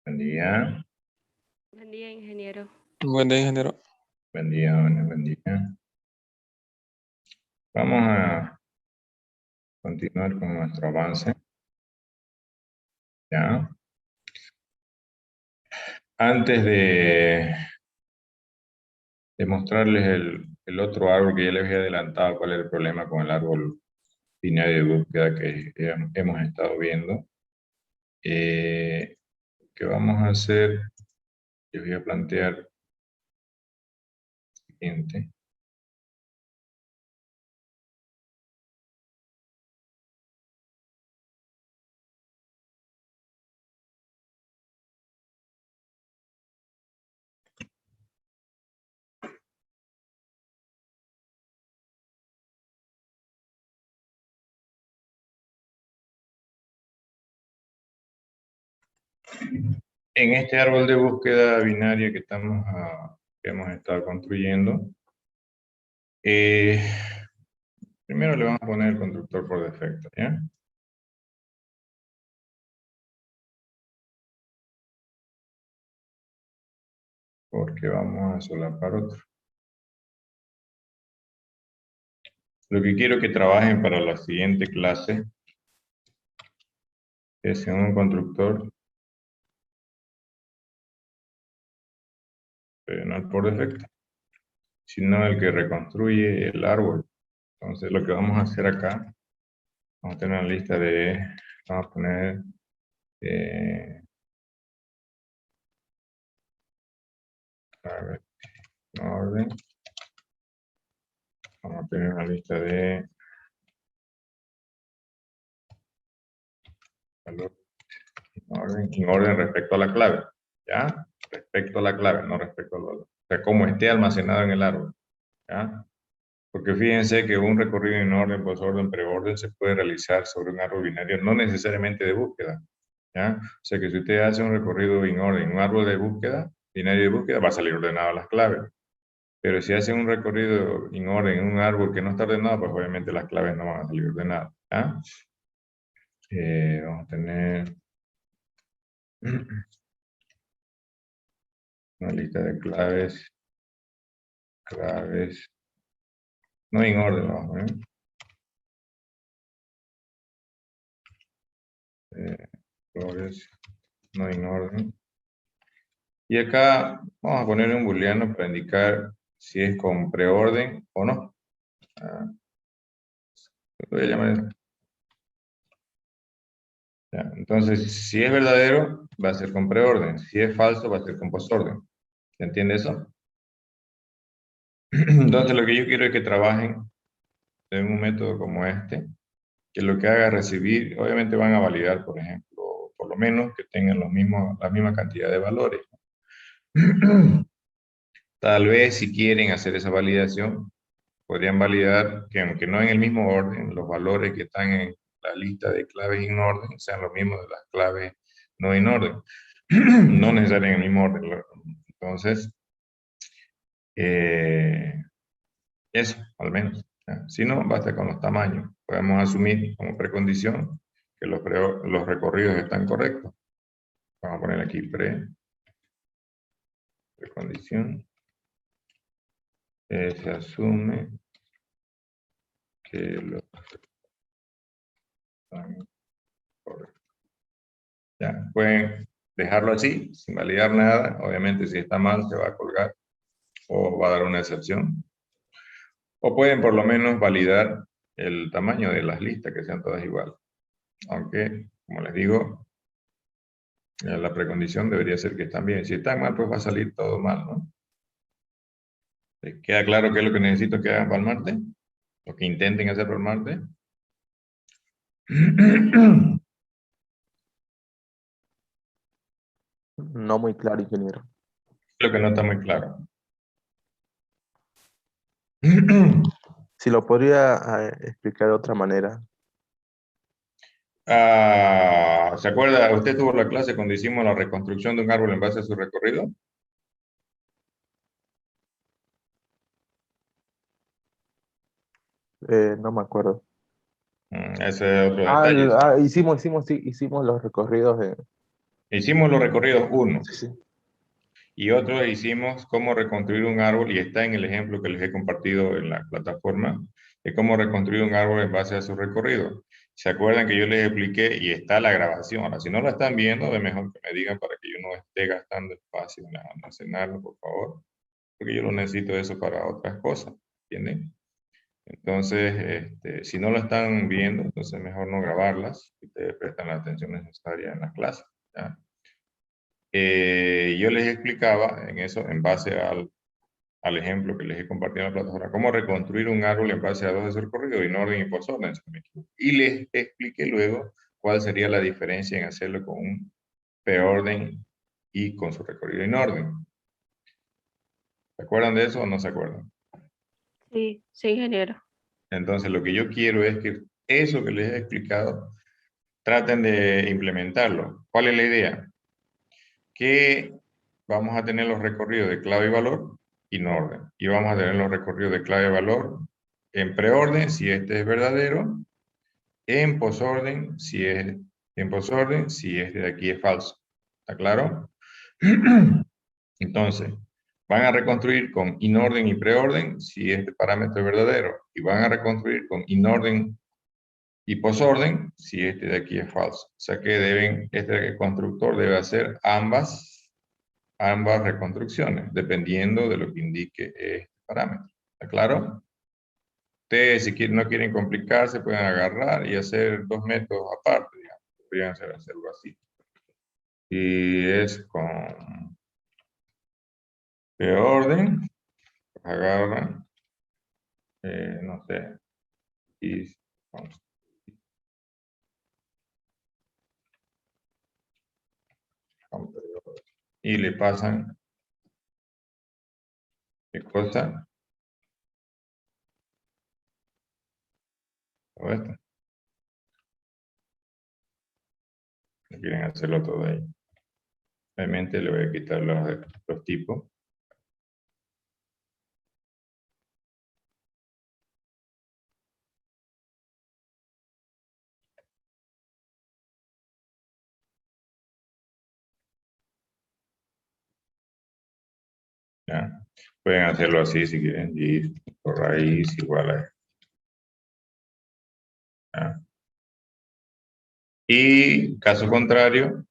Buen día. Buen día, ingeniero. Buen día, ingeniero. Buen día, buen día. Vamos a continuar con nuestro avance. ¿Ya? Antes de mostrarles el otro árbol que ya les había adelantado, cuál es el problema con el árbol binario de búsqueda que hemos estado viendo, ¿qué vamos a hacer? Les voy a plantear lo siguiente. En este árbol de búsqueda binaria que hemos estado construyendo, primero le vamos a poner el constructor por defecto, ¿ya? Porque vamos a solapar otro. Lo que quiero que trabajen para la siguiente clase es en un constructor, pero no por defecto, sino el que reconstruye el árbol. Entonces lo que vamos a hacer acá, vamos a tener una lista de, vamos a poner, a ver, en orden, vamos a tener una lista de valor en orden respecto a la clave, ¿ya? Respecto a la clave, no respecto al valor. O sea, como esté almacenado en el árbol, ¿ya? Porque fíjense que un recorrido en orden, posorden, preorden se puede realizar sobre un árbol binario, no necesariamente de búsqueda, ¿ya? O sea que si usted hace un recorrido en orden, un árbol de búsqueda, binario de búsqueda, va a salir ordenado las claves. Pero si hace un recorrido en orden en un árbol que no está ordenado, pues obviamente las claves no van a salir ordenadas, ¿ya? Vamos a tener una lista de claves, no en orden, vamos a ver. Flores, no en orden. Y acá vamos a poner un booleano para indicar si es con preorden o no. Voy a llamar. Ya, entonces, si es verdadero, va a ser con preorden. Si es falso, va a ser con postorden. ¿Se entiende eso? Entonces, lo que yo quiero es que trabajen en un método como este, que lo que haga es recibir, obviamente van a validar, por ejemplo, por lo menos que tengan la misma cantidad de valores. Tal vez si quieren hacer esa validación, podrían validar que aunque no en el mismo orden, los valores que están en la lista de claves en orden sean los mismos de las claves no en orden. No necesariamente en el mismo orden. Entonces, eso, al menos. Si no, basta con los tamaños. Podemos asumir como precondición que los recorridos están correctos. Vamos a poner aquí precondición. Se asume que los están correctos. Ya, pueden dejarlo así, sin validar nada. Obviamente, si está mal, se va a colgar o va a dar una excepción. O pueden por lo menos validar el tamaño de las listas, que sean todas iguales. Aunque, como les digo, la precondición debería ser que están bien. Si están mal, pues va a salir todo mal, ¿no? ¿Queda claro qué es lo que necesito que hagan para el martes? O que intenten hacer para el martes. No muy claro, ingeniero. Lo que no está muy claro. Si lo podría explicar de otra manera. ¿Se acuerda? ¿Usted tuvo la clase cuando hicimos la reconstrucción de un árbol en base a su recorrido? No me acuerdo. Ese es otro detalle. Hicimos los recorridos Hicimos los recorridos 1 Sí, sí. y otro hicimos cómo reconstruir un árbol y está en el ejemplo que les he compartido en la plataforma de cómo reconstruir un árbol en base a su recorrido. ¿Se acuerdan que yo les expliqué y está la grabación? Ahora, si no la están viendo, es mejor que me digan para que yo no esté gastando espacio en almacenarlo, por favor, porque yo lo necesito eso para otras cosas, ¿entienden? Entonces, si no lo están viendo, entonces mejor no grabarlas y ustedes prestan la atención necesaria en la clase, ¿ya? Yo les explicaba en eso, en base al ejemplo que les he compartido en la plataforma, cómo reconstruir un árbol en base a dos de su recorrido, en orden y posorden, si no me equivoco. Y les expliqué luego cuál sería la diferencia en hacerlo con un preorden y con su recorrido en orden. ¿Se acuerdan de eso o no se acuerdan? Sí, sí, ingeniero. Entonces, lo que yo quiero es que eso que les he explicado, traten de implementarlo. ¿Cuál es la idea? Que vamos a tener los recorridos de clave y valor en orden. Y vamos a tener los recorridos de clave y valor en preorden, si este es verdadero, en posorden, si este de aquí es falso. ¿Está claro? Entonces, van a reconstruir con inorden y preorden si este parámetro es verdadero. Y van a reconstruir con inorden y posorden si este de aquí es falso. O sea que este constructor debe hacer ambas reconstrucciones, dependiendo de lo que indique este parámetro. ¿Está claro? Ustedes, si no quieren complicarse, pueden agarrar y hacer dos métodos aparte, digamos. Podrían hacerlo así. Y es con orden, agarran, no sé, y, vamos, y le pasan, ¿qué cosa? O esto. No quieren hacerlo todo ahí. Obviamente le voy a quitar los tipos. ¿Ya? Pueden hacerlo así si quieren, y por raíz igual a esto. ¿Ya? Y caso contrario,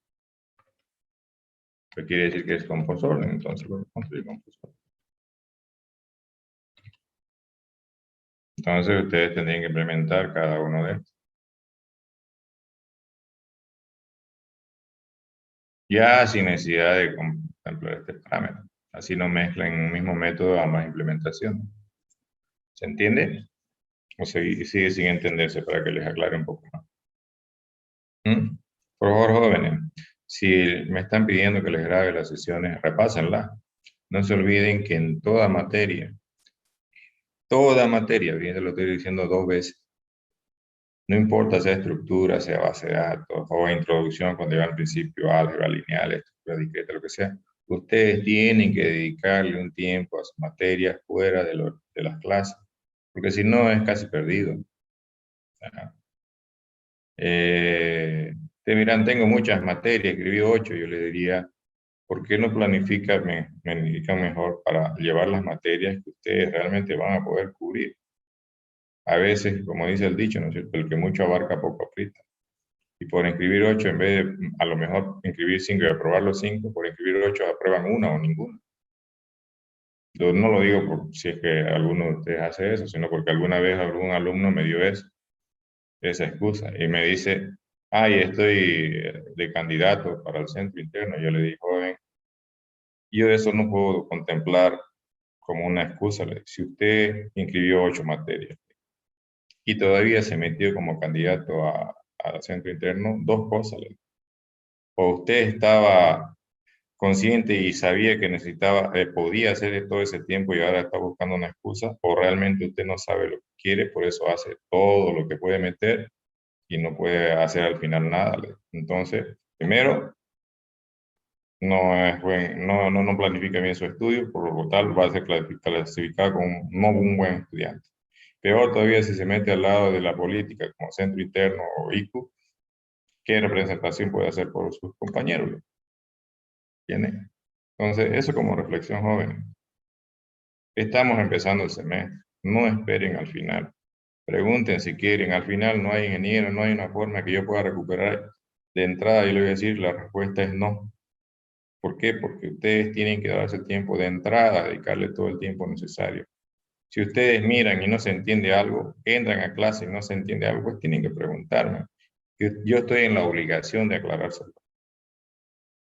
pues quiere decir que es con posorden, entonces lo construir con posorden. Entonces ustedes tendrían que implementar cada uno de estos. Ya sin necesidad de contemplar este parámetro. Así no mezclan en un mismo método ambas implementaciones. ¿Se entiende? O sigue sin entenderse para que les aclare un poco más. ¿Mm? Por favor, jóvenes, si me están pidiendo que les grabe las sesiones, repásenlas. No se olviden que en toda materia, bien lo estoy diciendo dos veces, no importa sea estructura, sea base de datos o introducción cuando lleva al principio, álgebra lineal, estructura discreta, lo que sea, ustedes tienen que dedicarle un tiempo a sus materias fuera de las clases, porque si no es casi perdido. Ajá. Te miran, tengo muchas materias, escribí 8, yo le diría, ¿por qué no planifican mejor para llevar las materias que ustedes realmente van a poder cubrir? A veces, como dice el dicho, ¿no es cierto? El que mucho abarca, poco aprieta. Y por inscribir 8, en vez de a lo mejor inscribir 5 y aprobar los 5, por inscribir 8 aprueban una o ninguna. Yo no lo digo por si es que alguno de ustedes hace eso, sino porque alguna vez algún alumno me dio esa excusa y me dice, ay, estoy de candidato para el centro interno. Yo le dije, joven, yo eso no puedo contemplar como una excusa. Si usted inscribió 8 materias y todavía se metió como candidato al centro interno, dos cosas. O usted estaba consciente y sabía que necesitaba, podía hacer todo ese tiempo y ahora está buscando una excusa, o realmente usted no sabe lo que quiere, por eso hace todo lo que puede meter y no puede hacer al final nada. Entonces, primero, no planifica bien su estudio, por lo tal va a ser clasificado como no un buen estudiante. Peor todavía si se mete al lado de la política como centro interno o ICU, ¿Qué representación puede hacer por sus compañeros? ¿Tiene? Entonces, eso como reflexión, jóvenes. Estamos empezando el semestre. No esperen al final. Pregunten si quieren. Al final no hay ingeniero, no hay una forma que yo pueda recuperar de entrada. Yo le voy a decir, la respuesta es no. ¿Por qué? Porque ustedes tienen que darse el tiempo de entrada, dedicarle todo el tiempo necesario. Si ustedes miran y no se entiende algo, entran a clase y no se entiende algo, pues tienen que preguntarme. Yo estoy en la obligación de aclarárselo.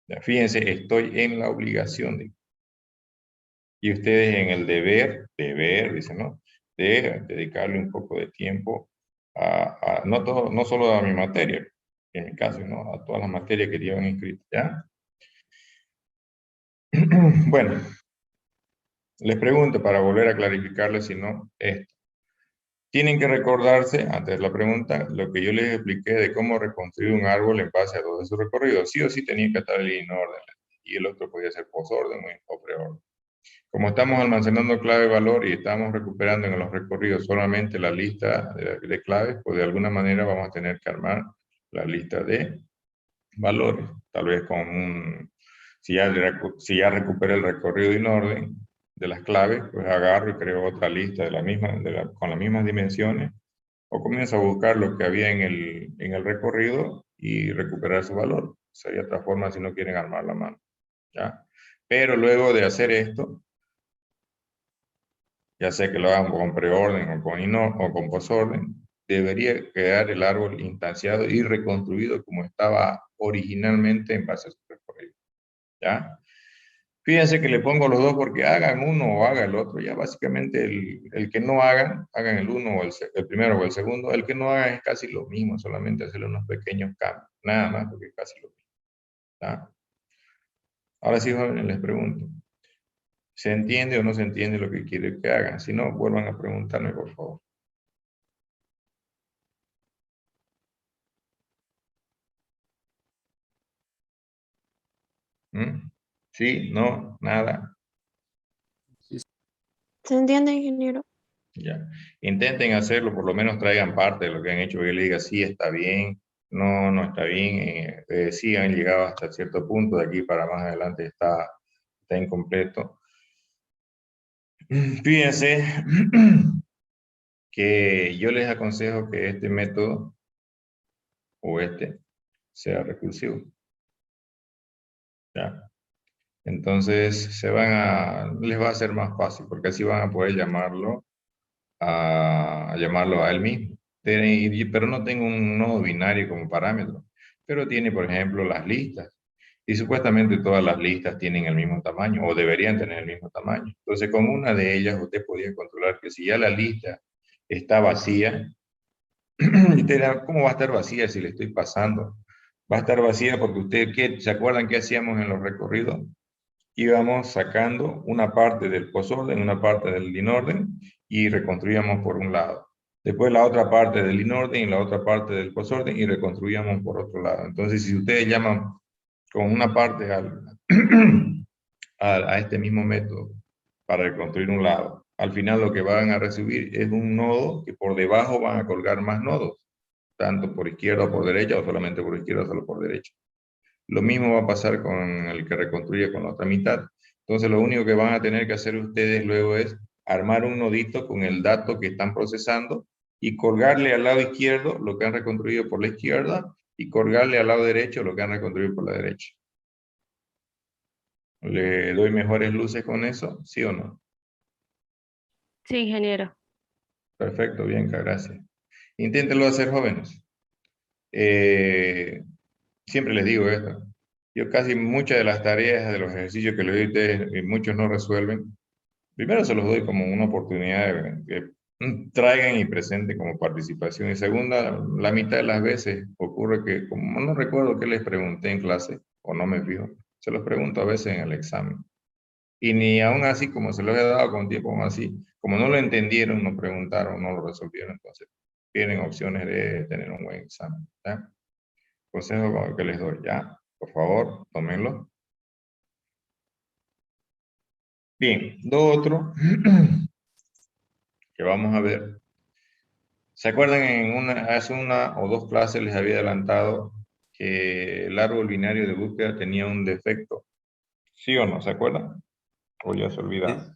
Ya, fíjense, estoy en la obligación de... Y ustedes en el deber, dicen, ¿no? De dedicarle un poco de tiempo no, no solo a mi materia, en mi caso, ¿no? A todas las materias que llevan inscritas, ¿ya? Bueno, les pregunto para volver a clarificarles, si no, esto. Tienen que recordarse, antes de la pregunta, lo que yo les expliqué de cómo reconstruir un árbol en base a todo su recorrido. Sí o sí tenía que estar en orden, y el otro podía ser posorden o preorden. Como estamos almacenando clave valor y estamos recuperando en los recorridos solamente la lista de claves, pues de alguna manera vamos a tener que armar la lista de valores. Tal vez con si ya recuperé el recorrido en orden de las claves, pues agarro y creo otra lista con las mismas dimensiones, o comienzo a buscar lo que había en el recorrido y recuperar su valor. Sería otra forma si no quieren armar la mano, ¿ya? Pero luego de hacer esto, ya sea que lo hagan con preorden o con posorden, debería quedar el árbol instanciado y reconstruido como estaba originalmente en base a su recorrido, ¿ya? Fíjense que le pongo los dos porque hagan uno o haga el otro. Ya básicamente el que no hagan el uno o el primero o el segundo. El que no hagan es casi lo mismo, solamente hacerle unos pequeños cambios. Nada más porque es casi lo mismo, ¿ya? Ahora sí, jóvenes, les pregunto. ¿Se entiende o no se entiende lo que quiere que hagan? Si no, vuelvan a preguntarme, por favor. ¿Mm? ¿Sí? ¿No? ¿Nada? ¿Se entiende, ingeniero? Ya. Intenten hacerlo, por lo menos traigan parte de lo que han hecho, que yo le diga, sí, está bien, no, no está bien, sí han llegado hasta cierto punto, de aquí para más adelante está incompleto. Fíjense que yo les aconsejo que este método, o sea recursivo, ¿ya? Entonces les va a ser más fácil, porque así van a poder llamarlo a él mismo. Pero no tengo un nodo binario como parámetro, pero tiene, por ejemplo, las listas. Y supuestamente todas las listas tienen el mismo tamaño, o deberían tener el mismo tamaño. Entonces, con una de ellas, usted podría controlar que si ya la lista está vacía, y usted dirá, ¿cómo va a estar vacía si le estoy pasando? Va a estar vacía porque ¿se acuerdan qué hacíamos en los recorridos? Íbamos sacando una parte del posorden, una parte del inorden, y reconstruíamos por un lado. Después la otra parte del inorden y la otra parte del posorden, y reconstruíamos por otro lado. Entonces, si ustedes llaman con una parte a este mismo método para reconstruir un lado, al final lo que van a recibir es un nodo que por debajo van a colgar más nodos, tanto por izquierda o por derecha, o solamente por izquierda o solo por derecha. Lo mismo va a pasar con el que reconstruye con la otra mitad. Entonces, lo único que van a tener que hacer ustedes luego es armar un nodito con el dato que están procesando y colgarle al lado izquierdo lo que han reconstruido por la izquierda y colgarle al lado derecho lo que han reconstruido por la derecha. ¿Le doy mejores luces con eso? ¿Sí o no? Sí, ingeniero. Perfecto, bien, gracias. Inténtenlo hacer, jóvenes. Siempre les digo esto. Yo casi muchas de las tareas de los ejercicios que les doy a ustedes, muchos no resuelven. Primero se los doy como una oportunidad de que traigan y presenten como participación. Y segunda, la mitad de las veces ocurre que, como no recuerdo qué les pregunté en clase, o no me fijo, se los pregunto a veces en el examen. Y ni aún así, como se los he dado con tiempo, aún así, como no lo entendieron, no preguntaron, no lo resolvieron, entonces tienen opciones de tener un buen examen, ¿ya? Consejo que les doy, ya, por favor, tómenlo. Bien, lo otro que vamos a ver. ¿Se acuerdan hace una o dos clases les había adelantado que el árbol binario de búsqueda tenía un defecto. ¿Sí o no? ¿Se acuerdan? O ya se olvidaron.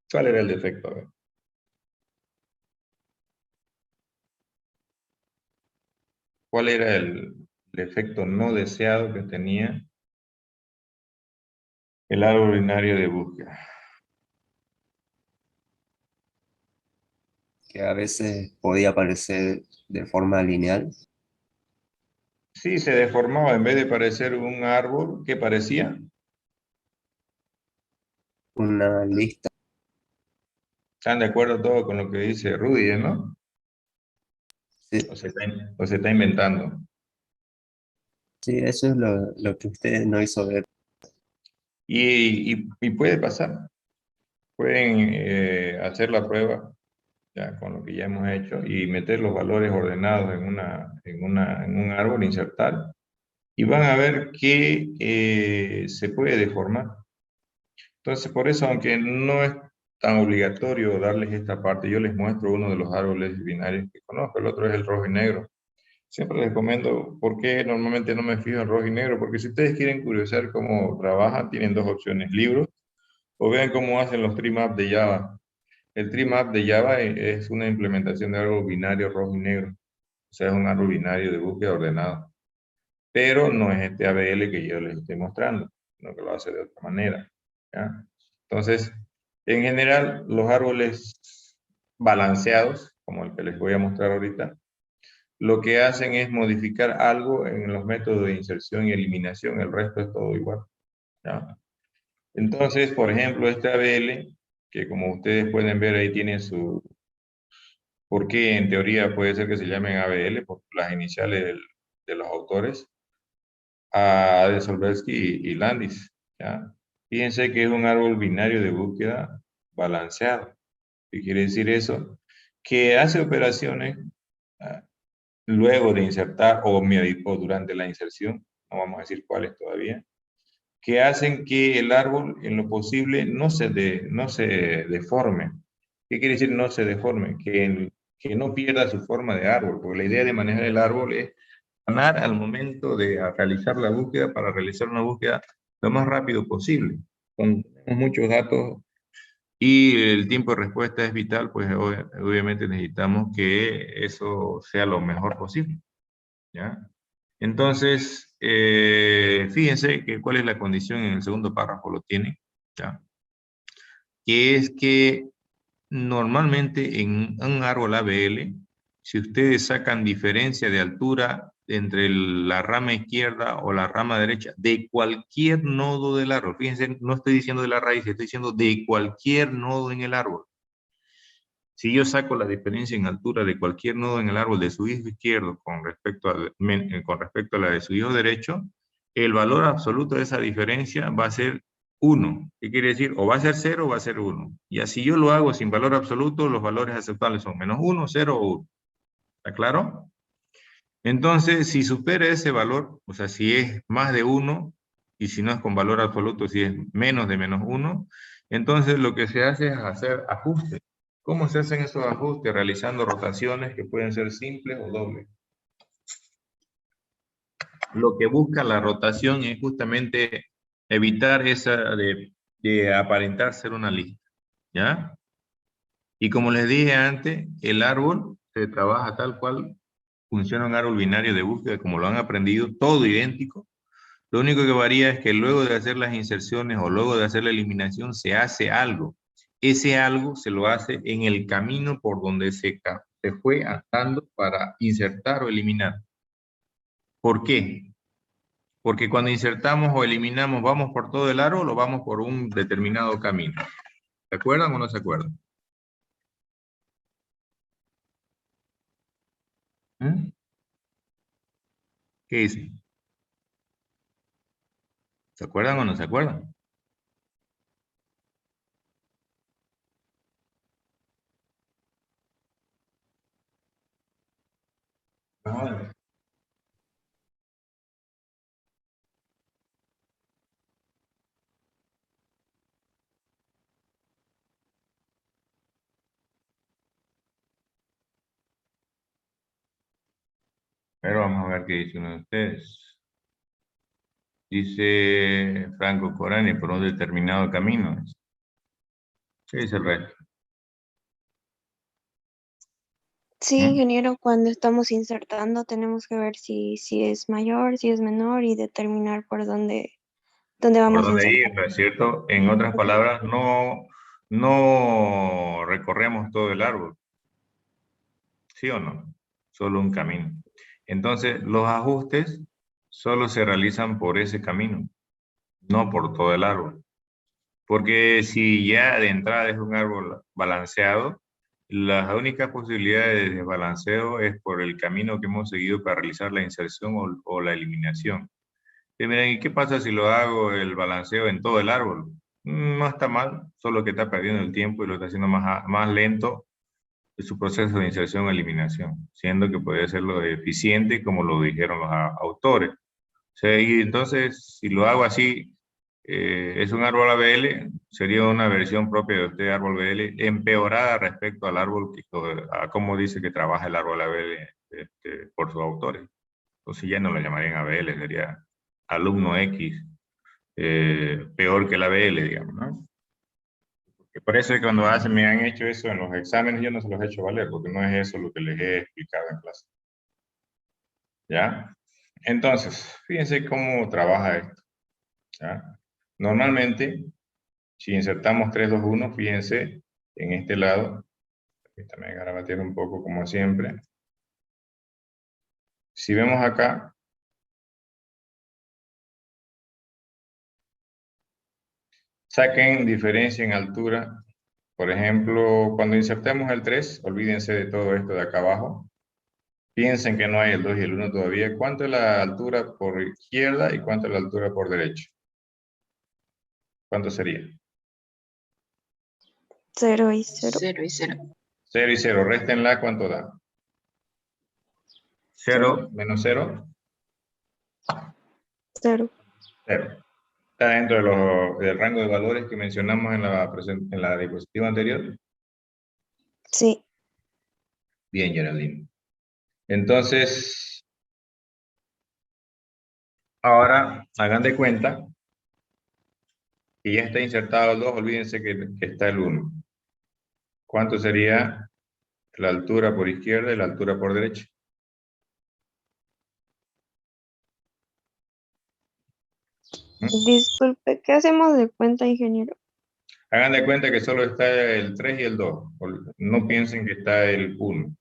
¿Cuál era el defecto? A ver. ¿Cuál era el efecto no deseado que tenía el árbol binario de búsqueda? Que a veces podía aparecer de forma lineal. Sí, se deformaba. En vez de parecer un árbol, ¿qué parecía? Una lista. ¿Están de acuerdo todos con lo que dice Rudy, no? Sí, O se está inventando. sí, eso es lo que usted no hizo ver. Y puede pasar. Pueden hacer la prueba ya con lo que ya hemos hecho y meter los valores ordenados en un árbol, insertar, y van a ver que se puede deformar. Entonces, por eso, aunque no es tan obligatorio darles esta parte, yo les muestro uno de los árboles binarios que conozco, el otro es el rojo y negro. Siempre les comento por qué normalmente no me fijo en rojo y negro, porque si ustedes quieren curiosar cómo trabajan, tienen dos opciones, libros, o vean cómo hacen los tree maps de Java. El tree map de Java es una implementación de árbol binario rojo y negro. O sea, es un árbol binario de búsqueda ordenado. Pero no es este ABL que yo les estoy mostrando, sino que lo hace de otra manera. ¿Ya? Entonces, en general, los árboles balanceados, como el que les voy a mostrar ahorita, lo que hacen es modificar algo en los métodos de inserción y eliminación, el resto es todo igual. ¿Ya? Entonces, por ejemplo, este ABL, que como ustedes pueden ver ahí tiene su, porque en teoría puede ser que se llamen ABL por las iniciales de los autores, a de Solversky y Landis. ¿Ya? Fíjense que es un árbol binario de búsqueda balanceado. ¿Qué quiere decir eso? Que hace operaciones ah, luego de insertar o durante la inserción, no vamos a decir cuáles todavía, que hacen que el árbol en lo posible no se deforme. ¿Qué quiere decir no se deforme? Que no pierda su forma de árbol, porque la idea de manejar el árbol es ganar al momento de realizar la búsqueda para realizar una búsqueda lo más rápido posible. Cuando tenemos muchos datos y el tiempo de respuesta es vital, pues obviamente necesitamos que eso sea lo mejor posible. ¿Ya? Entonces, fíjense que cuál es la condición en el segundo párrafo, lo tiene, ¿ya? Que es que normalmente en un árbol ABL, si ustedes sacan diferencia de altura entre la rama izquierda o la rama derecha de cualquier nodo del árbol, fíjense, no estoy diciendo de la raíz, estoy diciendo de cualquier nodo en el árbol. Si yo saco la diferencia en altura de cualquier nodo en el árbol de su hijo izquierdo con respecto a la de su hijo derecho, el valor absoluto de esa diferencia va a ser 1. ¿Qué quiere decir? O va a ser 0 o va a ser 1. Y así yo lo hago sin valor absoluto, los valores aceptables son -1, 0 o 1. ¿Está claro? Entonces, si supera ese valor, o sea, si es más de 1, y si no es con valor absoluto, si es menos de -1, entonces lo que se hace es hacer ajustes. ¿Cómo se hacen esos ajustes? Realizando rotaciones que pueden ser simples o dobles. Lo que busca la rotación es justamente evitar esa de aparentar ser una lista. ¿Ya? Y como les dije antes, el árbol se trabaja tal cual funciona un árbol binario de búsqueda, como lo han aprendido, todo idéntico. Lo único que varía es que luego de hacer las inserciones o luego de hacer la eliminación se hace algo. Ese algo se lo hace en el camino por donde se fue andando para insertar o eliminar. ¿Por qué? Porque cuando insertamos o eliminamos, ¿vamos por todo el árbol o vamos por un determinado camino? ¿Se acuerdan o no se acuerdan? ¿Mm? ¿Qué dicen? ¿Se acuerdan o no se acuerdan? Ah, pero vamos a ver qué dice uno de ustedes. Dice Franco Corani, por un determinado camino. ¿Qué dice el resto? Sí, ¿Mm? ingeniero, cuando estamos insertando tenemos que ver si es mayor, si es menor y determinar por dónde ¿Por vamos a dónde ir? insertar. ¿No es cierto? En otras palabras, no recorremos todo el árbol. ¿Sí o no? Solo un camino. Entonces, los ajustes solo se realizan por ese camino, no por todo el árbol. Porque si ya de entrada es un árbol balanceado, las únicas posibilidades de desbalanceo es por el camino que hemos seguido para realizar la inserción o la eliminación. Y miren, ¿y qué pasa si lo hago el balanceo en todo el árbol? No está mal, solo que está perdiendo el tiempo y lo está haciendo más lento de su proceso de inserción o eliminación, siendo que puede hacerlo eficiente como lo dijeron los autores. O sea, y entonces, si lo hago así, es un árbol ABL, sería una versión propia de este árbol BL, empeorada respecto al árbol, a cómo dice que trabaja el árbol ABL por sus autores. Entonces ya no lo llamarían ABL, sería alumno X, peor que el ABL, digamos, ¿no? Que por eso es que cuando me han hecho eso en los exámenes, yo no se los he hecho valer, porque no es eso lo que les he explicado en clase. ¿Ya? Entonces, fíjense cómo trabaja esto. ¿Ya? Normalmente, si insertamos 3, 2, 1, fíjense en este lado, aquí también garabatear un poco como siempre. Si vemos acá, saquen diferencia en altura. Por ejemplo, cuando insertemos el 3, olvídense de todo esto de acá abajo. Piensen que no hay el 2 y el 1 todavía. ¿Cuánto es la altura por izquierda y cuánto es la altura por derecha? ¿Cuánto sería? 0 y 0. 0 y 0. 0 y 0. Réstenla, ¿cuánto da? 0 menos 0. 0. 0. Está dentro del rango de valores que mencionamos en la diapositiva anterior. Sí. Bien, Geraldine. Entonces, ahora hagan de cuenta que ya está insertado el 2, olvídense que está el 1. ¿Cuánto sería la altura por izquierda y la altura por derecha? Disculpe, ¿qué hacemos de cuenta, ingeniero? Hagan de cuenta que solo está el 3 y el 2. No piensen que está el 1.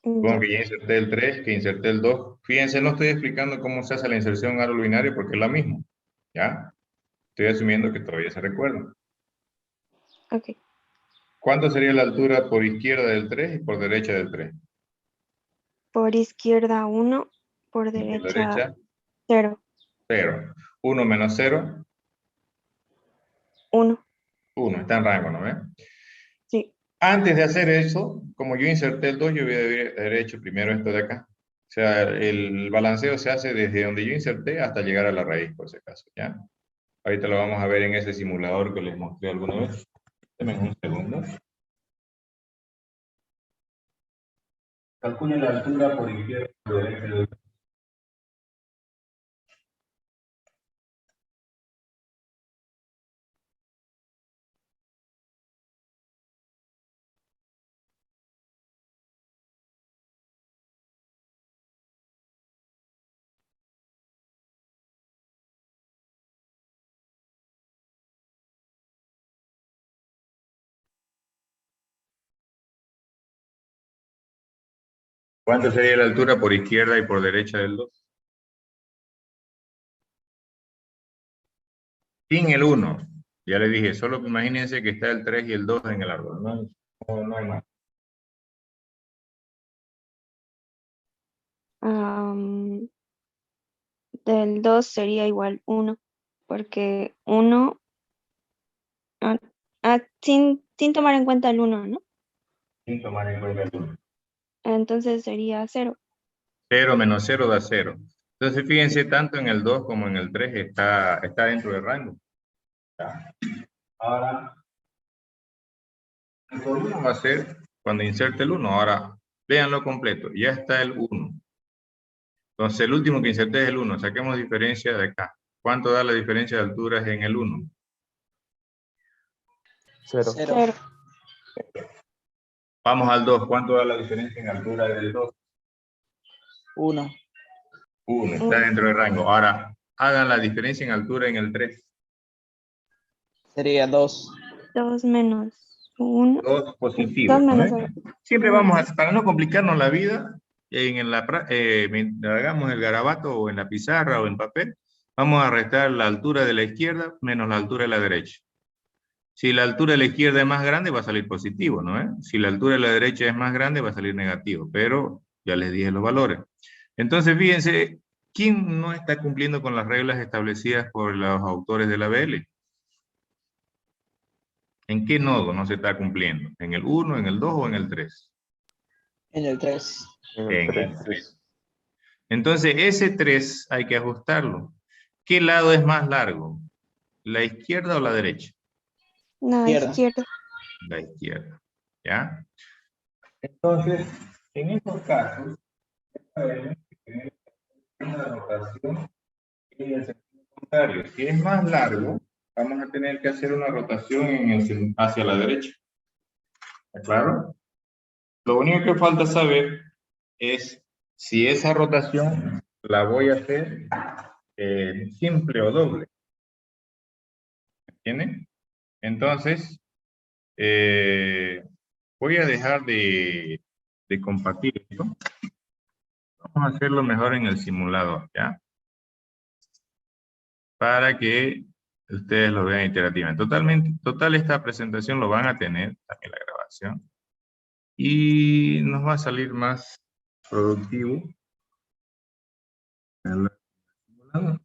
Supongo Ya. que ya inserté el 3, que inserté el 2. Fíjense, no estoy explicando cómo se hace la inserción en árbol binario porque es la misma. ¿Ya? Estoy asumiendo que todavía se recuerdan. Ok. ¿Cuánto sería la altura por izquierda del 3 y por derecha del 3? Por izquierda 1, por Y por derecha derecha, 0. 0. 1 menos 0, 1. 1. Está en rango, ¿no ves? Sí. Antes de hacer eso, como yo inserté el 2, yo voy a haber hecho primero esto de acá. O sea, el balanceo se hace desde donde yo inserté hasta llegar a la raíz, por si acaso, ¿ya? Ahorita lo vamos a ver en ese simulador que les mostré alguna vez. Denme un segundo. Calcule la altura por izquierda y por derecha del... ¿Cuánto sería la altura por izquierda y por derecha del 2? Sin el 1. Ya le dije, solo imagínense que está el 3 y el 2 en el árbol. No hay más. Del 2 sería igual 1, porque 1, sin tomar en cuenta el 1, ¿no? Sin tomar en cuenta el 1. Entonces sería 0. 0 menos 0 da 0. Entonces, fíjense, tanto en el 2 como en el 3 está dentro del rango. ¿Ya? Ahora, el problema va a ser cuando inserte el 1. Ahora, véanlo completo. Ya está el 1. Entonces, el último que inserté es el 1. Saquemos diferencia de acá. ¿Cuánto da la diferencia de alturas en el 1? 0. 0. Vamos al 2. ¿Cuánto da la diferencia en altura del 2? 1. 1. Está dentro del rango. Ahora, hagan la diferencia en altura en el 3. Sería 2. 2 menos 1. 2 positivos. 2 ¿no menos es? 0. Siempre vamos a, para no complicarnos la vida, mientras hagamos el garabato o en la pizarra o en papel, vamos a restar la altura de la izquierda menos la altura de la derecha. Si la altura de la izquierda es más grande, va a salir positivo, ¿no es? Si la altura de la derecha es más grande, va a salir negativo, pero ya les dije los valores. Entonces, fíjense, ¿quién no está cumpliendo con las reglas establecidas por los autores de la BL? ¿En qué nodo no se está cumpliendo? ¿En el 1, en el 2 o en el 3? En el 3. En En el el 3. 3. Entonces, ese 3 hay que ajustarlo. ¿Qué lado es más largo? ¿La izquierda o la derecha? No, Izquierda. izquierda. La izquierda. ¿Ya? Entonces, en estos casos, tenemos que tener una rotación en el sentido contrario. Si es más largo, vamos a tener que hacer una rotación hacia la derecha. ¿Está claro? Lo único que falta saber es si esa rotación la voy a hacer simple o doble. ¿Entienden? Entonces, voy a dejar de compartir esto. Vamos a hacerlo mejor en el simulador, ¿ya? Para que ustedes lo vean iterativamente. Total, esta presentación lo van a tener, también la grabación. Y nos va a salir más productivo en el simulador.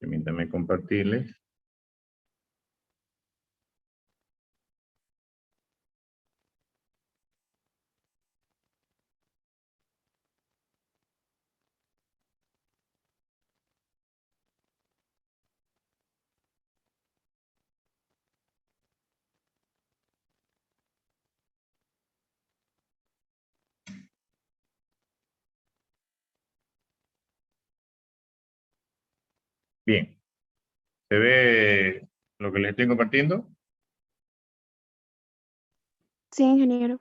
Permítanme compartirles. Bien. ¿Se ve lo que les estoy compartiendo? Sí, ingeniero.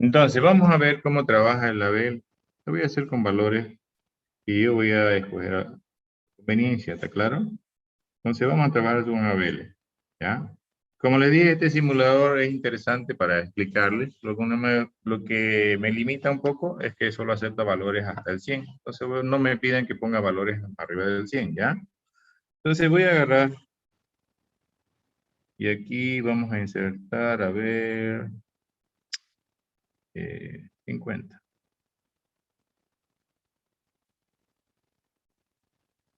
Entonces, vamos a ver cómo trabaja el label. Lo voy a hacer con valores y yo voy a escoger a conveniencia, ¿está claro? Entonces, vamos a trabajar con ABL, ¿ya? Como les dije, este simulador es interesante para explicarles. Lo que me limita un poco es que solo acepta valores hasta el 100. Entonces, bueno, no me piden que ponga valores arriba del 100, ¿ya? Entonces, voy a agarrar y aquí vamos a insertar, a ver, 50.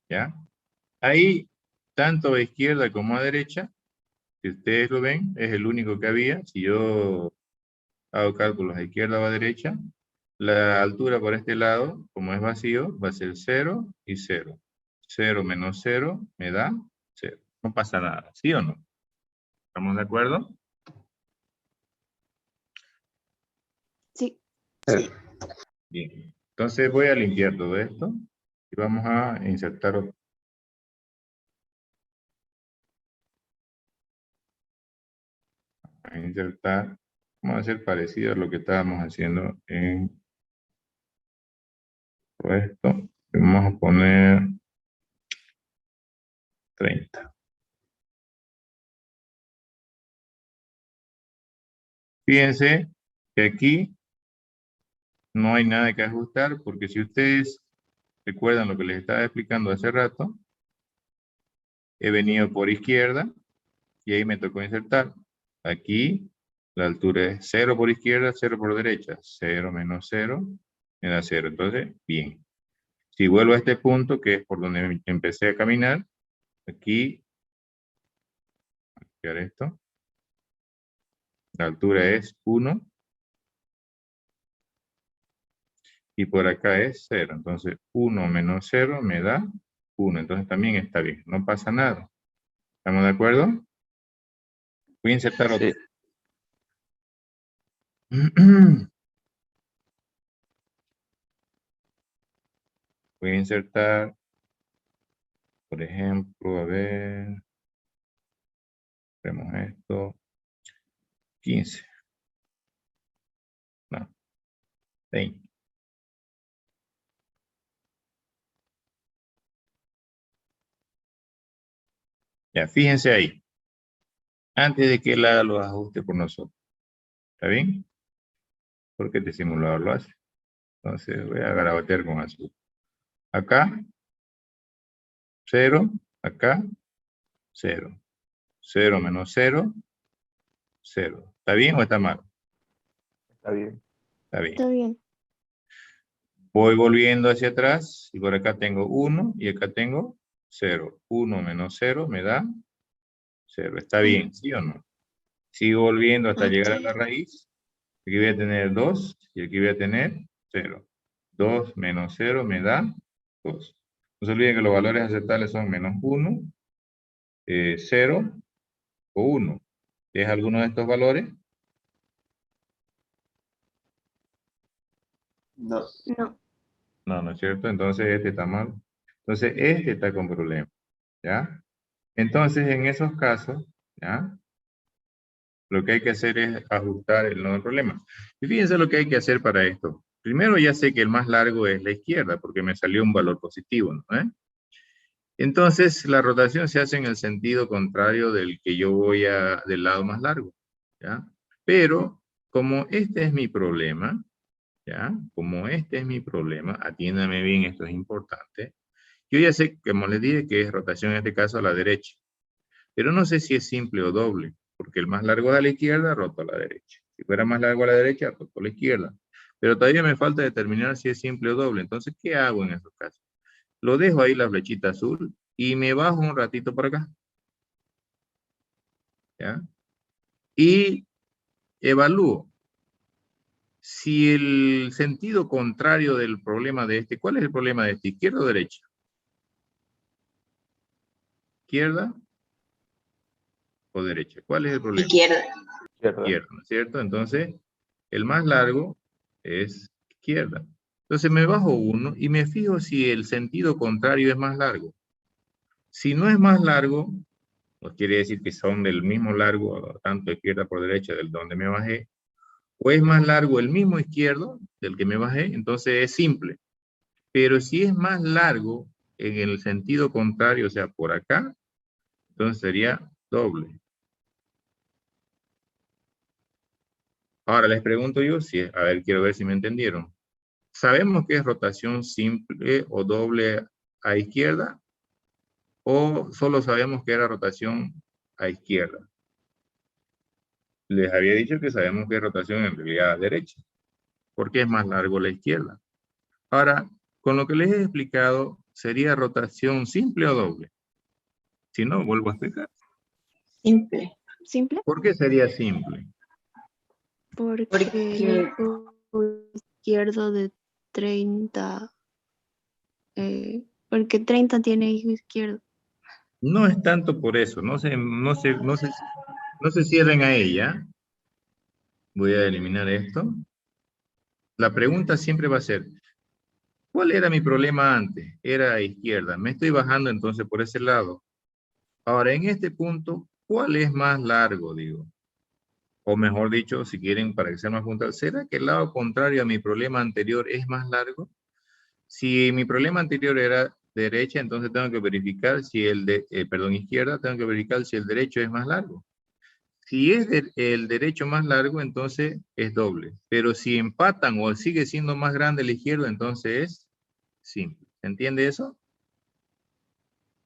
¿Ya? Ahí, tanto a izquierda como a derecha, si ustedes lo ven, es el único que había. Si yo hago cálculos a izquierda o a derecha, la altura por este lado, como es vacío, va a ser 0 y 0. 0 menos 0 me da 0. No pasa nada, ¿sí o no? ¿Estamos de acuerdo? Sí. Sí. Bien. Entonces voy a limpiar todo esto y vamos a insertar otro. A insertar, vamos a hacer parecido a lo que estábamos haciendo en todo esto. Vamos a poner 30. Fíjense que aquí no hay nada que ajustar porque si ustedes ¿Recuerdan lo que les estaba explicando hace rato? He venido por izquierda y ahí me tocó insertar. Aquí la altura es 0 por izquierda, 0 por derecha. 0 menos 0 me da 0. Entonces, bien. Si vuelvo a este punto, que es por donde empecé a caminar, aquí, voy a crear esto. La altura es 1. Y por acá es 0. Entonces, 1 menos 0 me da 1. Entonces también está bien. No pasa nada. ¿Estamos de acuerdo? Voy a insertar otro. Sí. Voy a insertar, por ejemplo, a ver, vemos esto, 15. No, 20. Ya, fíjense ahí. Antes de que él haga los ajustes por nosotros. ¿Está bien? Porque este simulador lo hace. Entonces voy a garabatear con azul. Acá, 0. Acá, 0. 0 menos 0, 0. ¿Está bien o está mal? Está bien. Está bien. Está bien. Voy volviendo hacia atrás y por acá tengo 1 y acá tengo 0. 1 menos 0 me da 0. ¿Está bien? ¿Sí o no? Sigo volviendo hasta llegar a la raíz. Aquí voy a tener 2 y aquí voy a tener 0. 2 menos 0 me da 2. No se olviden que los valores aceptables son menos 1, 0 o 1. ¿Es alguno de estos valores? No. No. No, no es cierto. Entonces este está mal. Entonces este está con problema. ¿Ya? Entonces en esos casos, ¿ya? Lo que hay que hacer es ajustar el nodo del problema. Y fíjense lo que hay que hacer para esto. Primero ya sé que el más largo es la izquierda, porque me salió un valor positivo, ¿no? Entonces la rotación se hace en el sentido contrario del que yo voy del lado más largo, ¿ya? Pero como este es mi problema, ¿ya? Como este es mi problema, atiéndame bien, esto es importante. Yo ya sé, como les dije, que es rotación en este caso a la derecha. Pero no sé si es simple o doble, porque el más largo es a la izquierda, roto a la derecha. Si fuera más largo a la derecha, roto a la izquierda. Pero todavía me falta determinar si es simple o doble. Entonces, ¿qué hago en esos casos? Lo dejo ahí la flechita azul y me bajo un ratito por acá. ¿Ya? Y evalúo. Si el sentido contrario del problema de este, ¿cuál es el problema de este? ¿Izquierda o derecha? ¿Izquierda o derecha? ¿Cuál es el problema? Izquierda. Izquierda. Izquierda, ¿no es cierto? Entonces, el más largo es izquierda. Entonces me bajo uno y me fijo si el sentido contrario es más largo. Si no es más largo, no quiere decir que son del mismo largo, tanto izquierda por derecha, del donde me bajé, o es más largo el mismo izquierdo del que me bajé, entonces es simple. Pero si es más largo en el sentido contrario, o sea, por acá, entonces sería doble. Ahora les pregunto yo, a ver, quiero ver si me entendieron. ¿Sabemos que es rotación simple o doble a izquierda? ¿O solo sabemos que era rotación a izquierda? Les había dicho que sabemos que es rotación en realidad a derecha, porque es más largo la izquierda. Ahora, con lo que les he explicado, ¿sería rotación simple o doble? Si no, vuelvo a explicar. Simple. ¿Simple? ¿Por qué sería simple? Porque Porque el eje izquierdo de 30, porque 30 tiene eje izquierdo. No es tanto por eso, no se cierren a ella. Voy a eliminar esto. La pregunta siempre va a ser, ¿cuál era mi problema antes? Era a izquierda. Me estoy bajando entonces por ese lado. Ahora, en este punto, ¿cuál es más largo, digo? O mejor dicho, si quieren, para que sea más puntual, ¿será que el lado contrario a mi problema anterior es más largo? Si mi problema anterior era derecha, entonces tengo que verificar si izquierda, tengo que verificar si el derecho es más largo. Si es el derecho más largo, entonces es doble. Pero si empatan o sigue siendo más grande el izquierdo, entonces es simple. ¿Se entiende eso?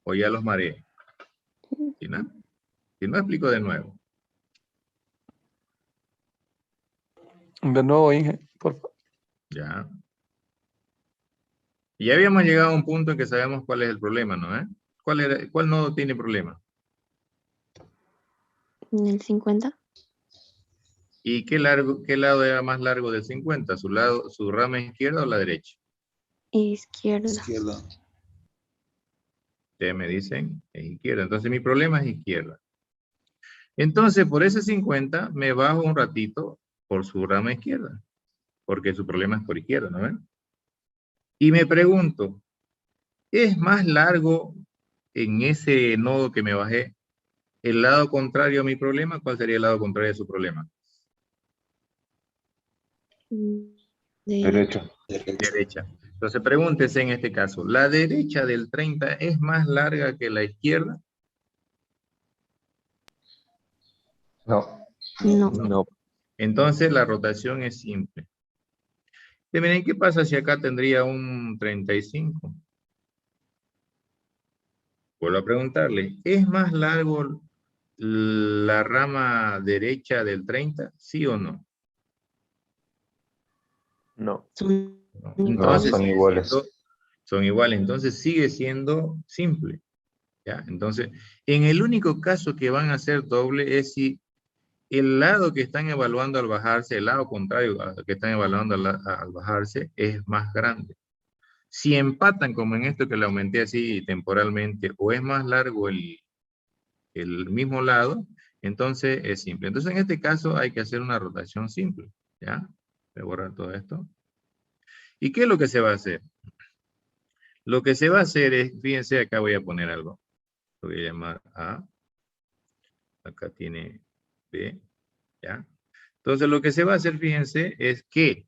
¿O ya los mareé? Si no, explico de nuevo. De nuevo, Inge, por favor. Ya. Y ya habíamos llegado a un punto en que sabemos cuál es el problema, ¿no? ¿Cuál nodo tiene problema? En el 50. ¿Y qué lado era más largo del 50? ¿Su rama izquierda o la derecha? Izquierda. Izquierda. Ustedes me dicen, es izquierda. Entonces mi problema es izquierda. Entonces, por ese 50, me bajo un ratito por su rama izquierda. Porque su problema es por izquierda, ¿no ven? Y me pregunto, ¿es más largo en ese nodo que me bajé el lado contrario a mi problema? ¿Cuál sería el lado contrario a su problema? Derecha. Derecha. Entonces pregúntese en este caso, ¿la derecha del 30 es más larga que la izquierda? No. No. No. Entonces la rotación es simple. Y miren, ¿qué pasa si acá tendría un 35? Vuelvo a preguntarle, ¿es más largo la rama derecha del 30? ¿Sí o no? No. Son No, Entonces son sigue iguales. son iguales, entonces sigue siendo simple. ¿Ya? Entonces, en el único caso que van a ser doble es si el lado que están evaluando al bajarse, el lado contrario al que están evaluando al bajarse, es más grande. Si empatan, como en esto que le aumenté así temporalmente, o es más largo el mismo lado, entonces es simple. Entonces, en este caso hay que hacer una rotación simple. ¿Ya? Voy a borrar todo esto. ¿Y qué es lo que se va a hacer? Lo que se va a hacer es, fíjense, acá voy a poner algo. Lo voy a llamar A. Acá tiene B. ¿Ya? Entonces, lo que se va a hacer, fíjense, es que,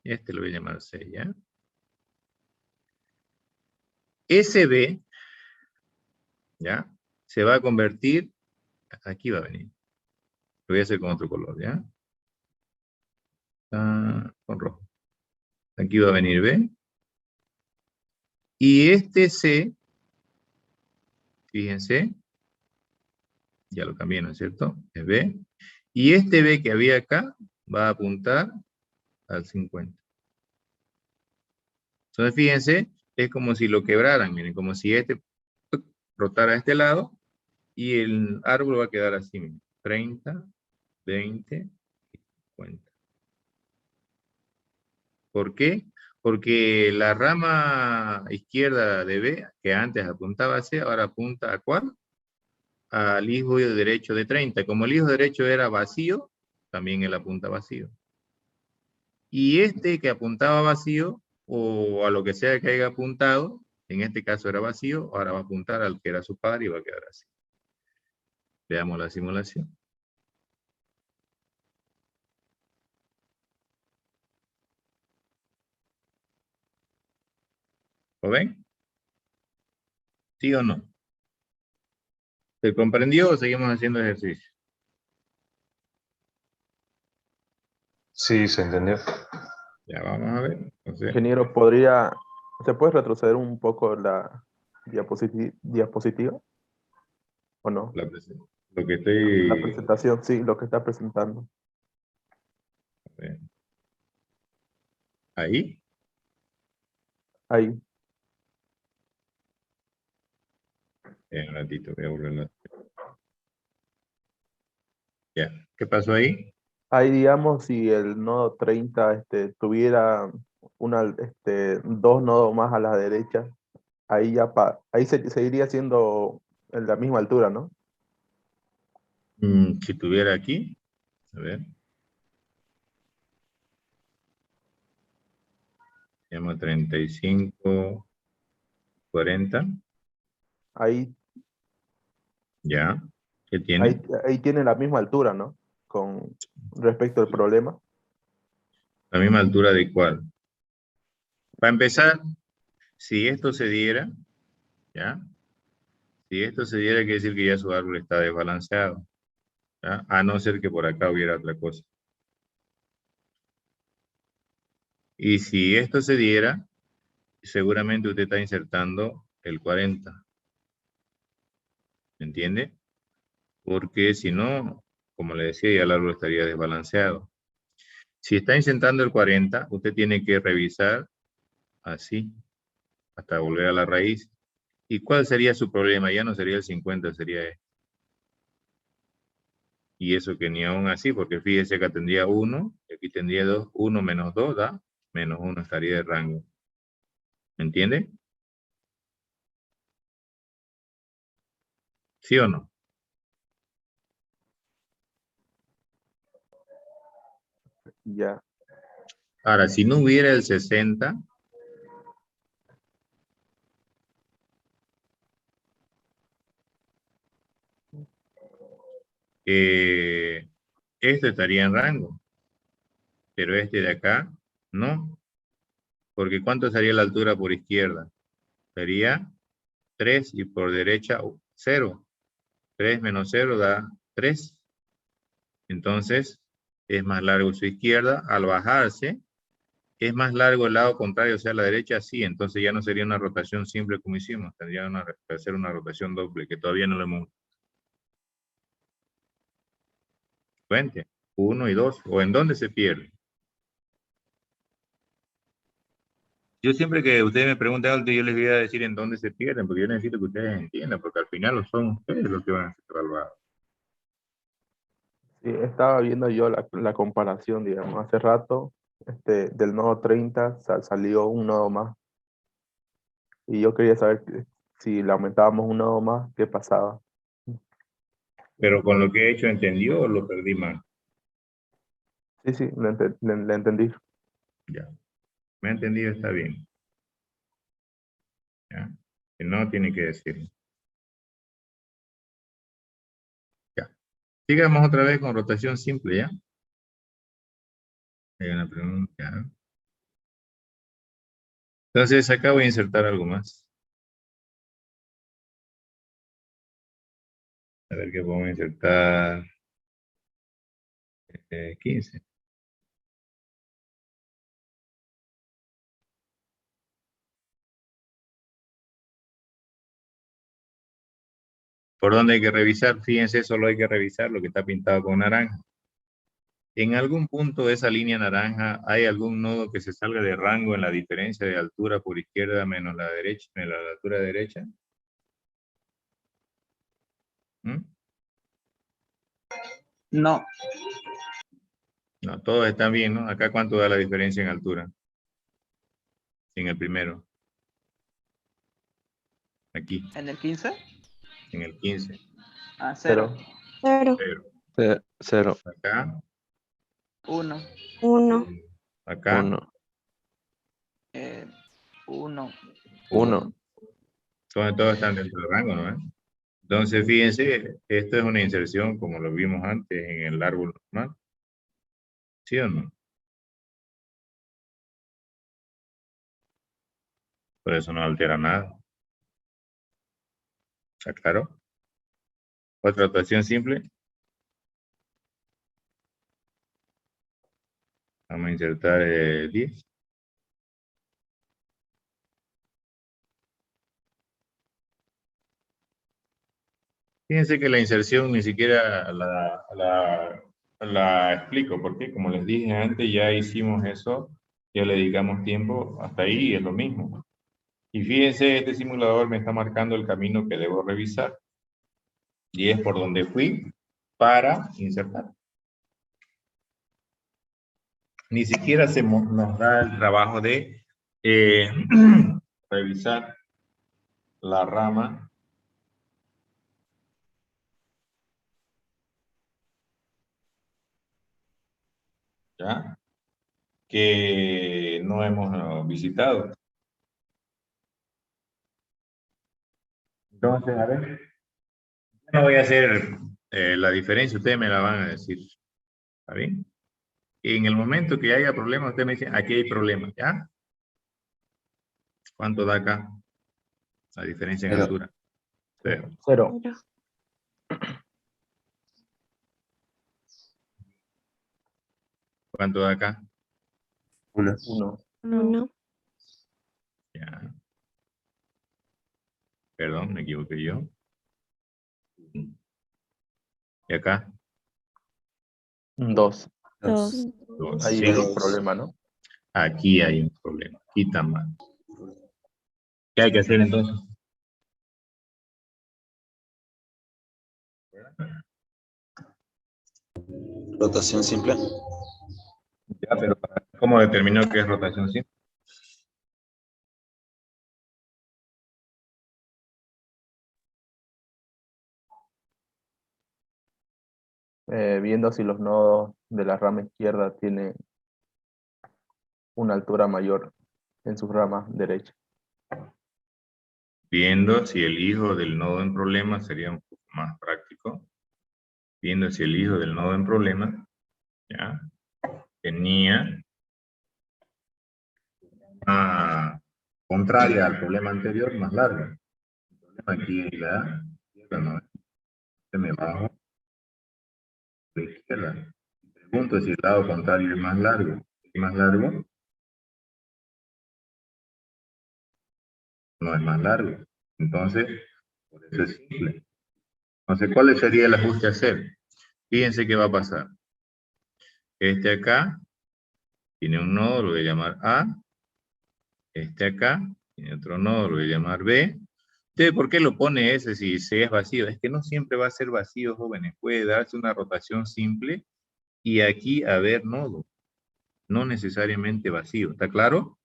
este lo voy a llamar C, ¿ya? SB, ¿ya? Se va a convertir, aquí va a venir. Lo voy a hacer con otro color, ¿ya? Con rojo. Aquí va a venir B. Y este C, fíjense, ya lo cambié, ¿no es cierto? Es B. Y este B que había acá va a apuntar al 50. Entonces, fíjense, es como si lo quebraran, miren, como si este rotara a este lado y el árbol va a quedar así, miren, 30, 20, 50. ¿Por qué? Porque la rama izquierda de B, que antes apuntaba a C, ahora apunta ¿a cuál? Al hijo derecho de 30. Como el hijo derecho era vacío, también él apunta vacío. Y este que apuntaba vacío, o a lo que sea que haya apuntado, en este caso era vacío, ahora va a apuntar al que era su par y va a quedar así. Veamos la simulación. ¿Lo ven? ¿Sí o no? ¿Se comprendió o seguimos haciendo ejercicio? Sí, se entendió. Ya vamos a ver. Entonces, Ingeniero, ¿se puede retroceder un poco la diapositiva? ¿O no? lo que La estoy... presentación, sí, lo que está presentando. Ahí. Ahí. Un ratito, voy a volverlo. Ya. ¿Qué pasó ahí? Ahí, digamos, si el nodo 30 tuviera dos nodos más a la derecha, ahí ahí seguiría siendo en la misma altura, ¿no? Si tuviera aquí, a ver. Llamo 35, 40. Ahí, Ya. ¿Qué tiene? ahí tiene la misma altura, ¿no? Con respecto al problema. La misma altura de cuál. Para empezar, si esto se diera, ¿ya? Si esto se diera, quiere decir que ya su árbol está desbalanceado, ¿ya? A no ser que por acá hubiera otra cosa. Y si esto se diera, Y seguramente usted está insertando el 40. ¿Me entiende? Porque si no, como le decía, ya el árbol estaría desbalanceado. Si está insertando el 40, usted tiene que revisar así, hasta volver a la raíz. ¿Y cuál sería su problema? Ya no sería el 50, sería este. Y eso que ni aún así, porque fíjese que tendría 1, y aquí tendría 2, 1 menos 2 da, menos 1 estaría de rango. ¿Me entiende? ¿Sí o no? Ya. Ahora, si no hubiera el 60, este estaría en rango, pero este de acá no, porque ¿cuánto sería la altura por izquierda? Sería 3 y por derecha 0. 3 menos 0 da 3. Entonces, es más largo su izquierda. Al bajarse, es más largo el lado contrario, o sea, la derecha sí. Entonces ya no sería una rotación simple como hicimos. Tendría que hacer una rotación doble, que todavía no lo hemos. Cuente. 1 y 2. ¿O en dónde se pierde? Yo siempre que ustedes me preguntan algo, yo les voy a decir en dónde se pierden, porque yo necesito que ustedes entiendan, porque al final son ustedes los que van a ser evaluados. Sí, estaba viendo yo la comparación, digamos, hace rato, del nodo 30 salió un nodo más. Y yo quería saber si le aumentábamos un nodo más, ¿qué pasaba? Pero con lo que he hecho, ¿entendió o lo perdí mal? Sí, sí, le entendí. Ya. Me ha entendido, está bien. ¿Ya? Que no tiene que decirlo. Ya. Sigamos otra vez con rotación simple, ¿ya? Hay una pregunta. Entonces, acá voy a insertar algo más. A ver qué podemos insertar. 15. ¿Por dónde hay que revisar? Fíjense, solo hay que revisar lo que está pintado con naranja. En algún punto de esa línea naranja, ¿hay algún nodo que se salga de rango en la diferencia de altura por izquierda menos la derecha, menos la altura derecha? ¿Mm? No, No, todos están bien, ¿no? Acá, ¿cuánto da la diferencia en altura? En el primero. Aquí, en el 15. en el 15. Ah, 0. 0, Cero. 0, Acá, 1. 1, acá, 1, 1. 1. todos están dentro del rango, ¿no? Entonces, fíjense, esto es una inserción como lo vimos antes en el árbol normal. ¿Sí o no? Por eso no altera nada. ¿Está claro? Otra rotación simple. Vamos a insertar 10. Fíjense que la inserción ni siquiera la explico, porque como les dije antes, ya hicimos eso, ya le dedicamos tiempo, hasta ahí es lo mismo. Y fíjense, este simulador me está marcando el camino que debo revisar. Y es por donde fui para insertar. Ni siquiera nos da el trabajo de revisar la rama. ¿Ya? Que no hemos visitado. Entonces, a ver, no voy a hacer la diferencia, ustedes me la van a decir. ¿Está bien? Y en el momento que haya problemas, ustedes me dicen, aquí hay problemas, ¿ya? ¿Cuánto da acá? La diferencia en 0. altura. 0. 0. 0, ¿Cuánto da acá? 1. 1. 1, Ya. Perdón, me equivoqué yo. ¿Y acá? 2. 2. 2. Ahí Sí, hay un problema, ¿no? aquí hay un problema. Aquí está mal. ¿Qué hay que hacer entonces? Rotación simple. Ya, pero ¿cómo determinó que es rotación simple? Viendo si los nodos de la rama izquierda tienen una altura mayor en sus ramas derecha. Viendo si el hijo del nodo en problema sería un poco más práctico. Viendo si el hijo del nodo en problema, ¿ya? Tenía una contraria al problema anterior más larga. El problema aquí es la izquierda, ¿no? Se me bajo a la izquierda. Pregunto si el lado contrario es más largo. ¿Es más largo? No es más largo. Entonces, por eso es simple. Entonces, ¿cuál sería el ajuste a hacer? Fíjense qué va a pasar. Este acá tiene un nodo, lo voy a llamar A. Este acá tiene otro nodo, lo voy a llamar B. Entonces, ¿por qué lo pone ese si C es vacío? Es que no siempre va a ser vacío, jóvenes. Puede darse una rotación simple y aquí haber nodo. No necesariamente vacío. ¿Está claro?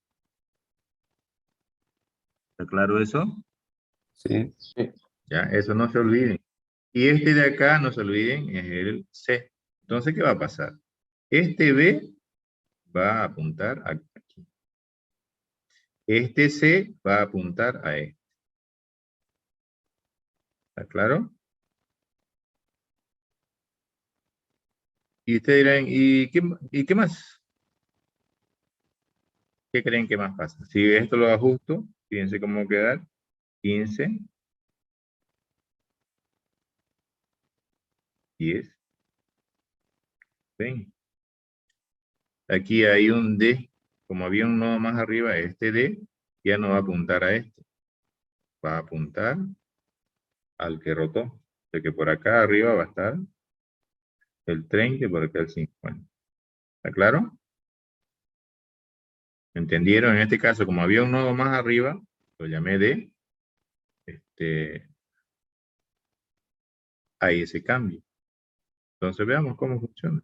¿Está claro eso? Sí. Sí. Ya, eso no se olviden. Y este de acá, no se olviden, es el C. Entonces, ¿qué va a pasar? Este B va a apuntar aquí. Este C va a apuntar a este. ¿Está claro? Y ustedes dirán, ¿y qué más? ¿Qué creen que más pasa? Si esto lo ajusto, fíjense cómo va a quedar. 15, 10, 20. Aquí hay un D. Como había un nodo más arriba, este D ya no va a apuntar a este. Va a apuntar al que rotó. O sea que por acá arriba va a estar el 30 y por acá el 50. ¿Está claro? ¿Entendieron? En este caso, como había un nodo más arriba, lo llamé D. Hay ese cambio. Entonces veamos cómo funciona.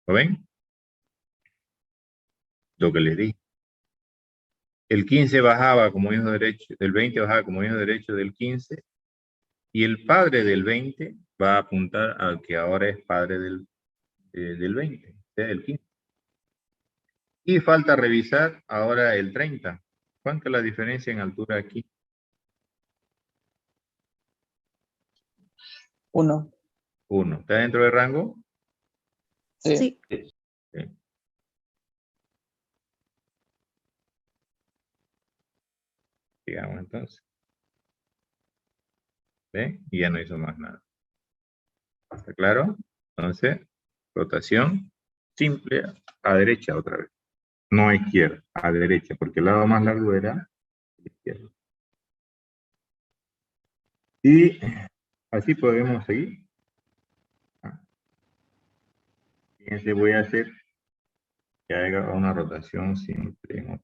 ¿Lo ven? Lo que les di. El 15 bajaba como hijo derecho, del 20 bajaba como hijo derecho del 15, y el padre del 20 va a apuntar al que ahora es padre del 20, o sea, del 15. Y falta revisar ahora el 30. ¿Cuánto es la diferencia en altura aquí? 1. 1. ¿Está dentro del rango? Sí. Sí. Sí. Digamos entonces. ¿Ve? Y ya no hizo más nada. ¿Está claro? Entonces, rotación simple a derecha otra vez. No a izquierda, a derecha, porque el lado más largo era el izquierdo. Y así podemos seguir. Fíjense, voy a hacer que haga una rotación simple.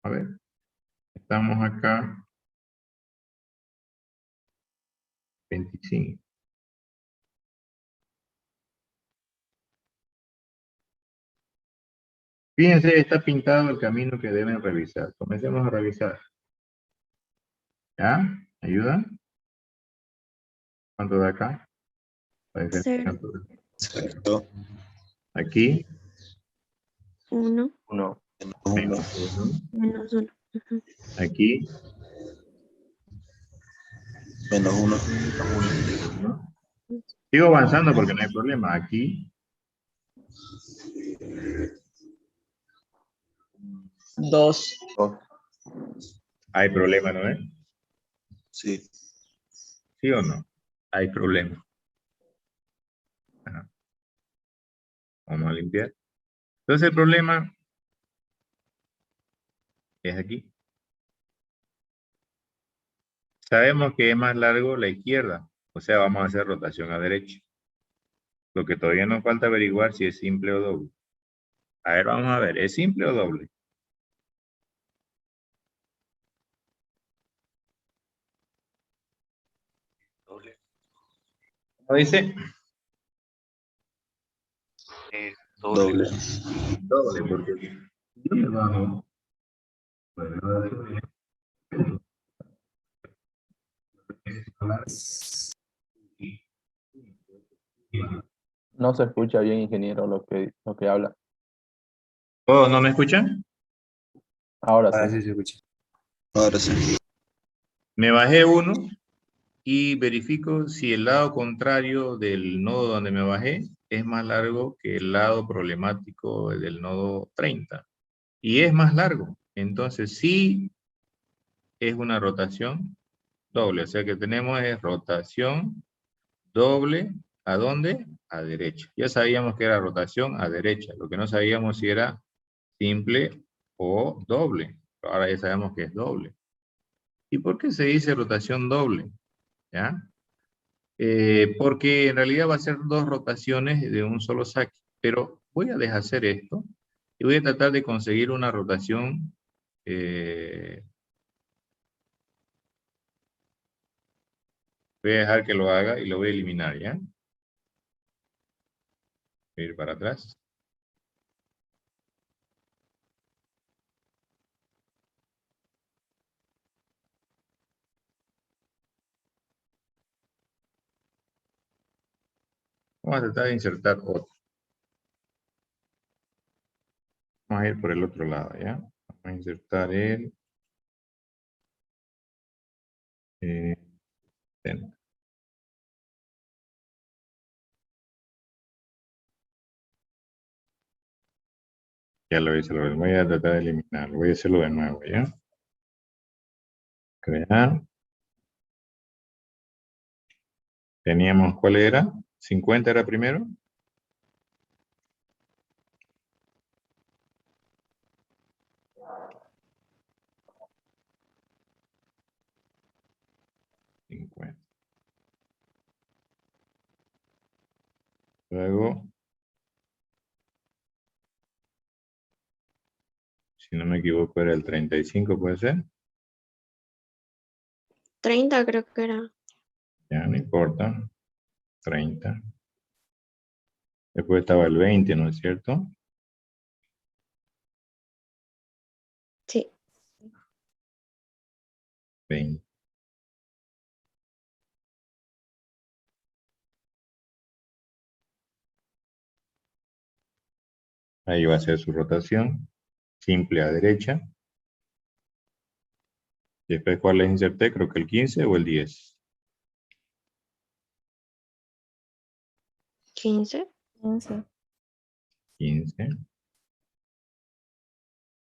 A ver, estamos acá. 25. Fíjense, está pintado el camino que deben revisar. Comencemos a revisar. ¿Ya? ¿Ayuda? ¿Cuánto da acá? La diferencia de 0, altura. Exacto. Aquí. 1, 1. Menos 1. menos 1. Aquí. Menos 1. 1. Sigo avanzando porque no hay problema. Aquí. 2. 2. Hay problema, ¿no es? Sí. ¿Sí o no? Hay problema. Ajá. Vamos a limpiar. Entonces el problema es aquí. Sabemos que es más largo la izquierda, o sea, vamos a hacer rotación a derecha. Lo que todavía nos falta averiguar si es simple o doble. A ver, vamos a ver, ¿es simple o doble? Doble. ¿Cómo dice? Doble. Doble, porque yo me bajo. Bueno, No se escucha bien, ingeniero, lo que habla. ¿Oh, no me escuchan? Ahora Ahora sí. sí se escucha. Ahora sí. Me bajé uno y verifico si el lado contrario del nodo donde me bajé es más largo que el lado problemático del nodo 30. Y es más largo. Entonces sí es una rotación doble. O sea que tenemos es rotación doble. ¿A dónde? A derecha. Ya sabíamos que era rotación a derecha. Lo que no sabíamos si era simple o doble. Pero ahora ya sabemos que es doble. ¿Y por qué se dice rotación doble? ¿Ya? Porque en realidad va a ser dos rotaciones de un solo saque. Pero voy a deshacer esto y voy a tratar de conseguir una rotación. Voy a dejar que lo haga y lo voy a eliminar, ¿ya? Voy a ir para atrás. Vamos a tratar de insertar otro. Vamos a ir por el otro lado, ¿ya? Vamos a insertar el... ten. Ya lo hice, lo voy a tratar de eliminarlo. Voy a hacerlo de nuevo, ¿ya? Crear. Teníamos, ¿cuál era? 50 era primero. Luego, si no me equivoco, era el 35, ¿puede ser? 30 creo que era. Ya, no importa. 30. Después estaba el 20, ¿no es cierto? Sí. 20. Ahí va a ser su rotación. Simple a derecha. Después, ¿cuál les inserté? Creo que el 15 o el 10. 15. 15.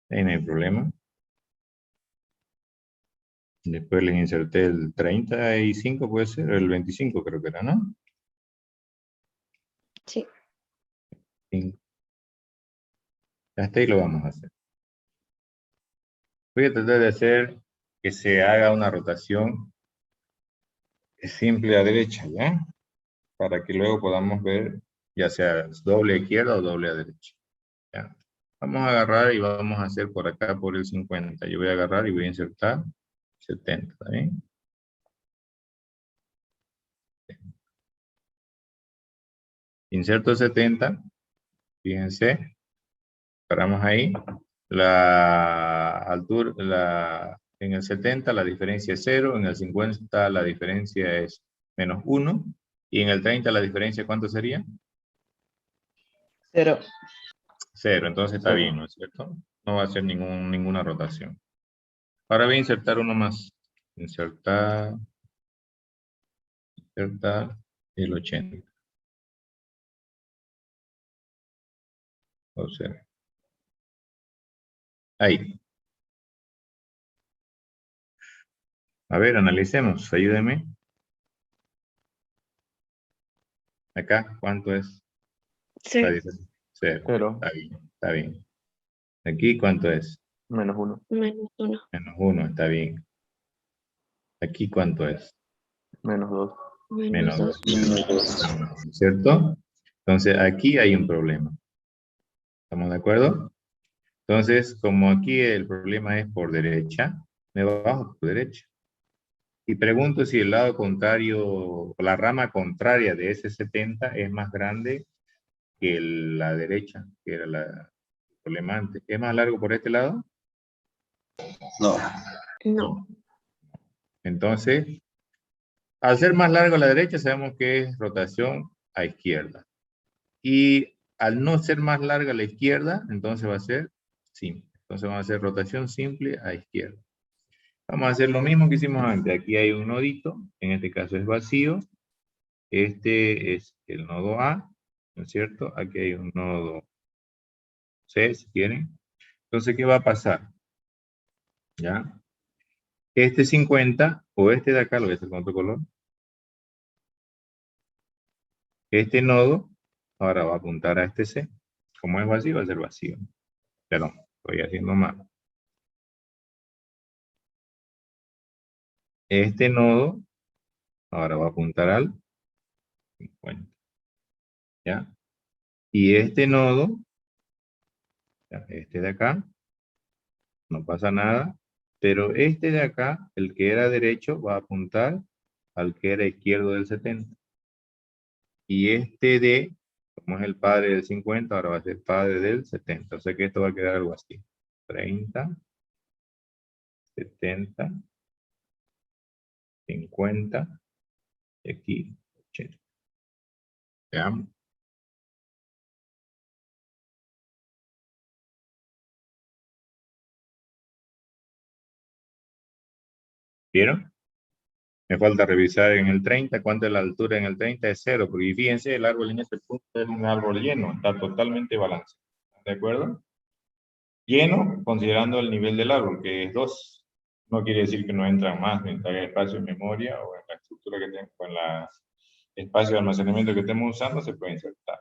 Ahí no hay problema. Después les inserté el 35, puede ser, el 25 creo que era, ¿no? Sí. 5. Hasta ahí lo vamos a hacer. Voy a tratar de hacer que se haga una rotación simple a derecha, ¿ya? Para que luego podamos ver, ya sea doble a izquierda o doble a derecha. ¿Ya? Vamos a agarrar y vamos a hacer por acá por el 50. Yo voy a agarrar y voy a insertar 70, ¿está bien? Inserto 70, fíjense, paramos ahí. La altura, en el 70 la diferencia es 0, en el 50 la diferencia es menos 1, y en el 30 la diferencia, ¿cuánto sería? 0. 0, entonces está bien, ¿no es cierto? No va a hacer ninguna rotación. Ahora voy a insertar uno más. Insertar el 80. Observe. Ahí. A ver, analicemos. Ayúdeme. Acá, ¿cuánto es la 0. diferencia? 0. Cero. Está bien, está bien. Aquí, ¿cuánto es? -1. -1. -1, está bien. Aquí, ¿cuánto es? -2. Menos -2. 2. ¿Cierto? Entonces, aquí hay un problema. ¿Estamos de acuerdo? Entonces, como aquí el problema es por derecha, me bajo por derecha. Y pregunto si el lado contrario, o la rama contraria de ese 70 es más grande que la derecha, que era la problema antes. ¿Es más largo por este lado? No. No. Entonces, al ser más largo a la derecha, sabemos que es rotación a izquierda. Y al no ser más larga a la izquierda, entonces va a ser simple. Entonces vamos a hacer rotación simple a izquierda. Vamos a hacer lo mismo que hicimos antes. Aquí hay un nodito, en este caso es vacío. Este es el nodo A, ¿no es cierto? Aquí hay un nodo C, si quieren. Entonces, ¿qué va a pasar? ¿Ya? Este 50, o este de acá, lo voy a hacer con otro color. Este nodo, ahora va a apuntar a este C. Como es vacío, va a ser vacío. Perdón, estoy haciendo mal. Este nodo, ahora va a apuntar al 50. ¿Ya? Y este nodo, ya, este de acá, no pasa nada, pero este de acá, el que era derecho, va a apuntar al que era izquierdo del 70. Y este D, como es el padre del 50, ahora va a ser padre del 70. O sea que esto va a quedar algo así. 30, 70, 50, y aquí 80. ¿Ya? ¿Vieron? Me falta revisar en el 30, ¿cuánto es la altura en el 30? Es 0, porque fíjense, el árbol en este punto es un árbol lleno, está totalmente balanceado. ¿De acuerdo? Lleno, considerando el nivel del árbol, que es 2. No quiere decir que no entran más mientras haya espacio en memoria o en la estructura que tenemos, o en el espacio de almacenamiento que estemos usando, se puede insertar.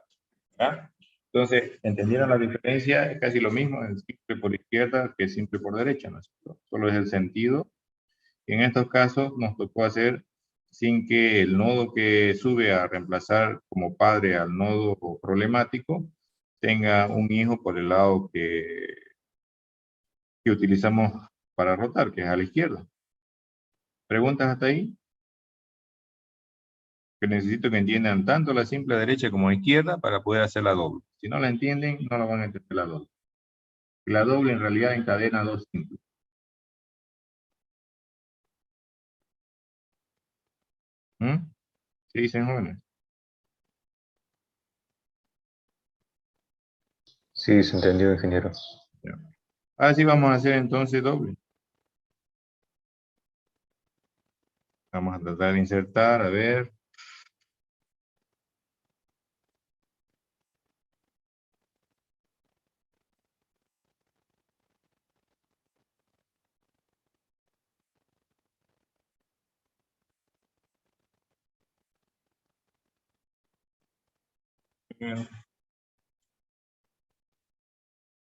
¿Ya? Entonces, ¿entendieron la diferencia? Es casi lo mismo, es simple por izquierda que simple por derecha, ¿no es cierto? Solo es el sentido. Y en estos casos nos tocó hacer sin que el nodo que sube a reemplazar como padre al nodo problemático tenga un hijo por el lado que utilizamos para rotar, que es a la izquierda. ¿Preguntas hasta ahí? Que necesito que entiendan tanto la simple derecha como la izquierda para poder hacer la doble. Si no la entienden, no la van a entender la doble. La doble en realidad encadena dos simples. ¿Mm? ¿Sí dicen jóvenes? Sí, se entendió, ingeniero. Ya. Así vamos a hacer entonces doble. Vamos a tratar de insertar, a ver.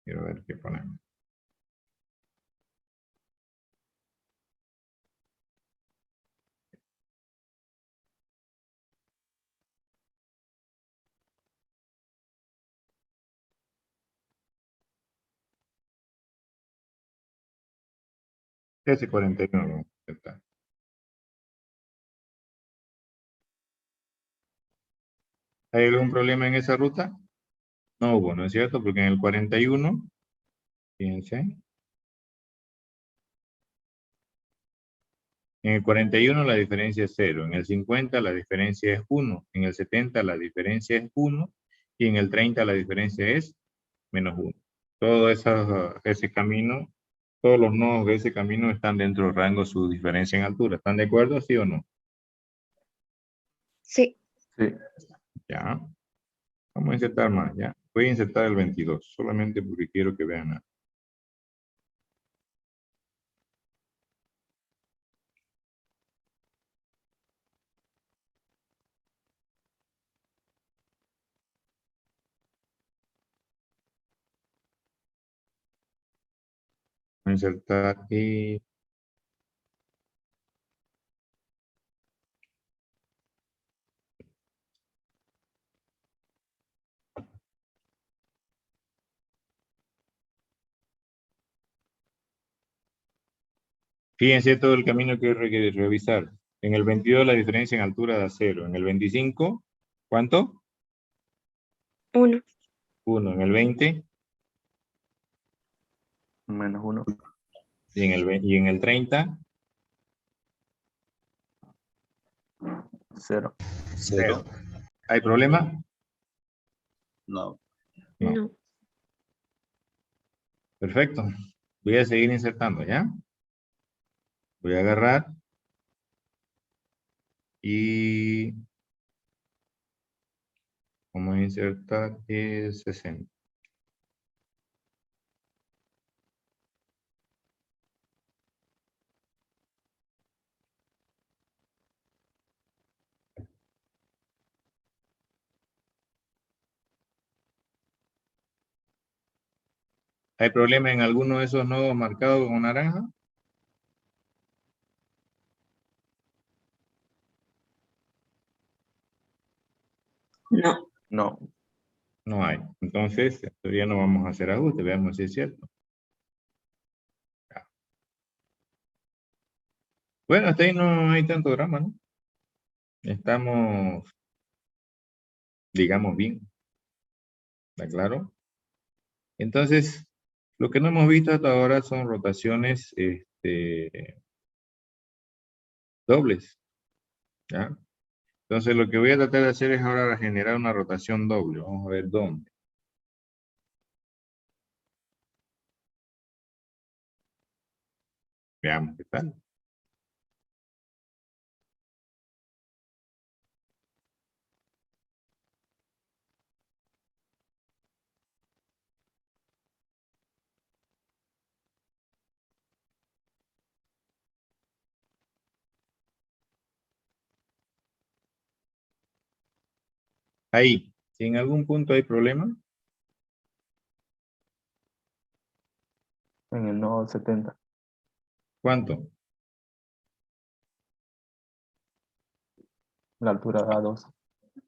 Quiero ver qué ponemos. Ese 41 vamos a insertar. ¿Hay algún problema en esa ruta? No hubo, ¿no es cierto? Porque en el 41, fíjense. En el 41 la diferencia es 0, en el 50 la diferencia es 1, en el 70 la diferencia es 1 y en el 30 la diferencia es -1. Todo ese camino, todos los nodos de ese camino están dentro del rango de su diferencia en altura. ¿Están de acuerdo, sí o no? Sí. Sí. Ya. Vamos a insertar más, ya. Voy a insertar el 22, solamente porque quiero que vean algo. Insertar y... Fíjense todo el camino que hay que revisar. En el 22 la diferencia en altura da 0. En el 25, ¿cuánto? 1. 1. En el 20 -1. y en el 30, 0. 0. ¿hay problema? No. No. No. Perfecto. Voy a seguir insertando, ¿ya? Voy a agarrar y vamos a insertar 60. ¿Hay problema en alguno de esos nodos marcados con naranja? No. No. No hay. Entonces, todavía no vamos a hacer ajuste. Veamos si es cierto. Ya. Bueno, hasta ahí no hay tanto drama, ¿no? Estamos, digamos, bien. ¿Está claro? Entonces, lo que no hemos visto hasta ahora son rotaciones dobles. ¿Ya? Entonces, lo que voy a tratar de hacer es ahora generar una rotación doble. Vamos a ver dónde. Veamos qué tal. Ahí, si en algún punto hay problema, En el nodo 70. ¿cuánto? La altura da 2.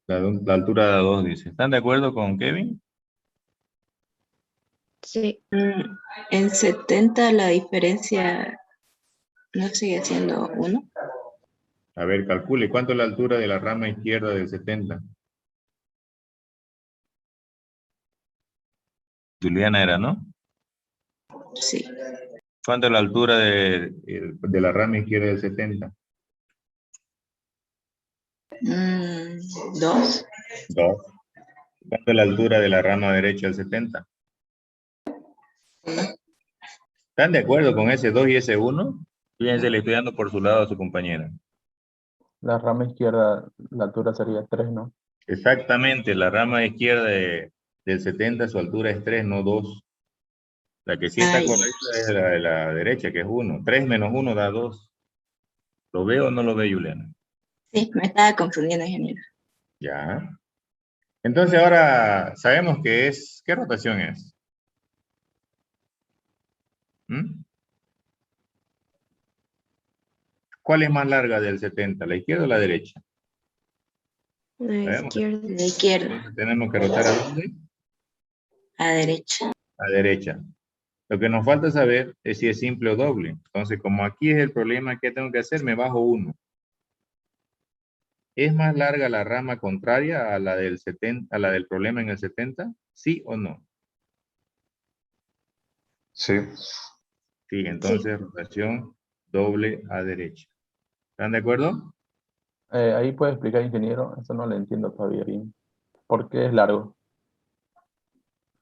La altura de 2 dice. ¿Están de acuerdo con Kevin? Sí. En 70 la diferencia no sigue siendo 1. A ver, calcule. ¿Cuánto es la altura de la rama izquierda del 70? Juliana era, ¿no? Sí. ¿Cuánto es la altura de la rama izquierda del 70? 2. 2. ¿Cuánto es la altura de la rama derecha del 70? ¿Están de acuerdo con ese 2 y ese 1? Fíjense, le estoy dando por su lado a su compañera. La rama izquierda, la altura sería 3, ¿no? Exactamente, la rama izquierda del 70, su altura es 3, no 2. La que sí está Ay. correcta es la de la derecha, que es 1. 3 menos 1 da 2. ¿Lo ve o no lo ve, Juliana? Sí, me estaba confundiendo, ingeniero. Ya. Entonces ahora sabemos que es, ¿qué rotación es? ¿Mm? ¿Cuál es más larga del 70? ¿La izquierda o la derecha? La Sabemos. izquierda. La izquierda, Entonces tenemos que rotar ¿a dónde? a derecha. A derecha. Lo que nos falta saber es si es simple o doble. Entonces, como aquí es el problema, ¿qué tengo que hacer? Me bajo 1. ¿Es más larga la rama contraria a la del 70, a la del problema en el 70? ¿Sí o no? Sí. Sí, entonces rotación doble a derecha. ¿Están de acuerdo? Ahí puede explicar, ingeniero. Eso no lo entiendo todavía bien. ¿Por qué es largo?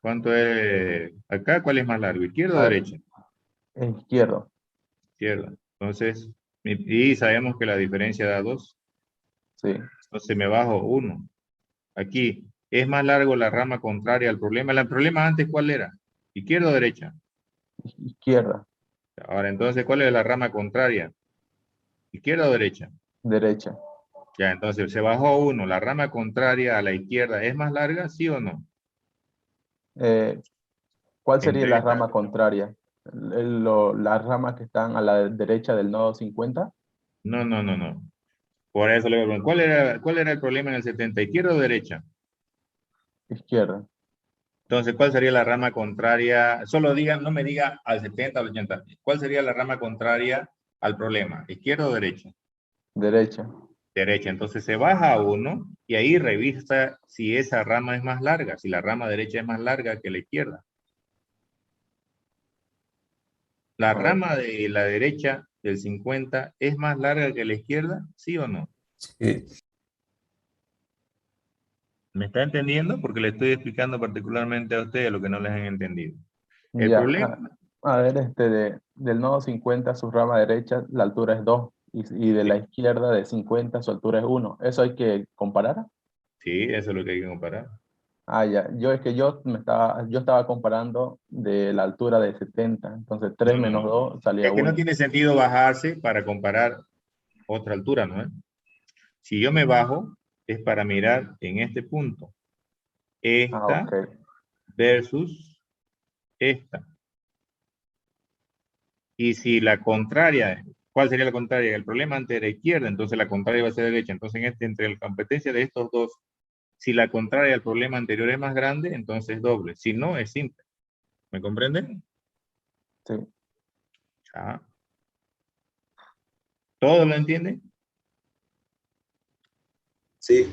¿Cuánto es acá? ¿Cuál es más largo? ¿Izquierda o A ver, derecha? es izquierdo. Izquierda. Entonces, y sabemos que la diferencia da 2. Sí. Entonces me bajo 1. Aquí, ¿es más largo la rama contraria al problema? ¿El problema antes cuál era? ¿Izquierda o derecha? Izquierda. Ahora, entonces, ¿cuál es la rama contraria? ¿Izquierda o derecha? Derecha. Ya, entonces se bajó 1. ¿La rama contraria a la izquierda es más larga? ¿Sí o no? ¿Cuál sería Entre la esta- rama contraria? las ramas que están a la derecha del nodo 50. No. Por eso le pregunto, ¿cuál era el problema en el 70? ¿Izquierda o derecha? Izquierda. Entonces, ¿cuál sería la rama contraria? Solo diga, no me diga al 70 o al 80. ¿Cuál sería la rama contraria al problema? ¿Izquierda o derecha? Derecha. Derecha. Entonces se baja a 1 y ahí revisa si esa rama es más larga, si la rama derecha es más larga que la izquierda. ¿La A ver. rama de la derecha del 50 es más larga que la izquierda? ¿Sí o no? Sí. ¿Me está entendiendo? Porque le estoy explicando particularmente a ustedes lo que no les han entendido. El Ya, problema, a ver, del nodo 50, su rama derecha, la altura es 2. Y de la izquierda de 50, su altura es 1. ¿Eso hay que comparar? sí, eso es lo que hay que comparar. Ah, ya. Yo estaba comparando de la altura de 70. Entonces 3 menos 2 salía Es que no 1. tiene sentido bajarse para comparar otra altura, ¿no es? Si yo me bajo, es para mirar en este punto. Ah, Esta ok. versus esta. Y si la contraria, ¿cuál sería la contraria? El problema antes era izquierda, entonces la contraria va a ser derecha. Entonces, entre la competencia de estos dos, si la contraria al problema anterior es más grande, entonces es doble. Si no, es simple. ¿Me comprenden? Sí. Ah. ¿Todo lo entienden? Sí.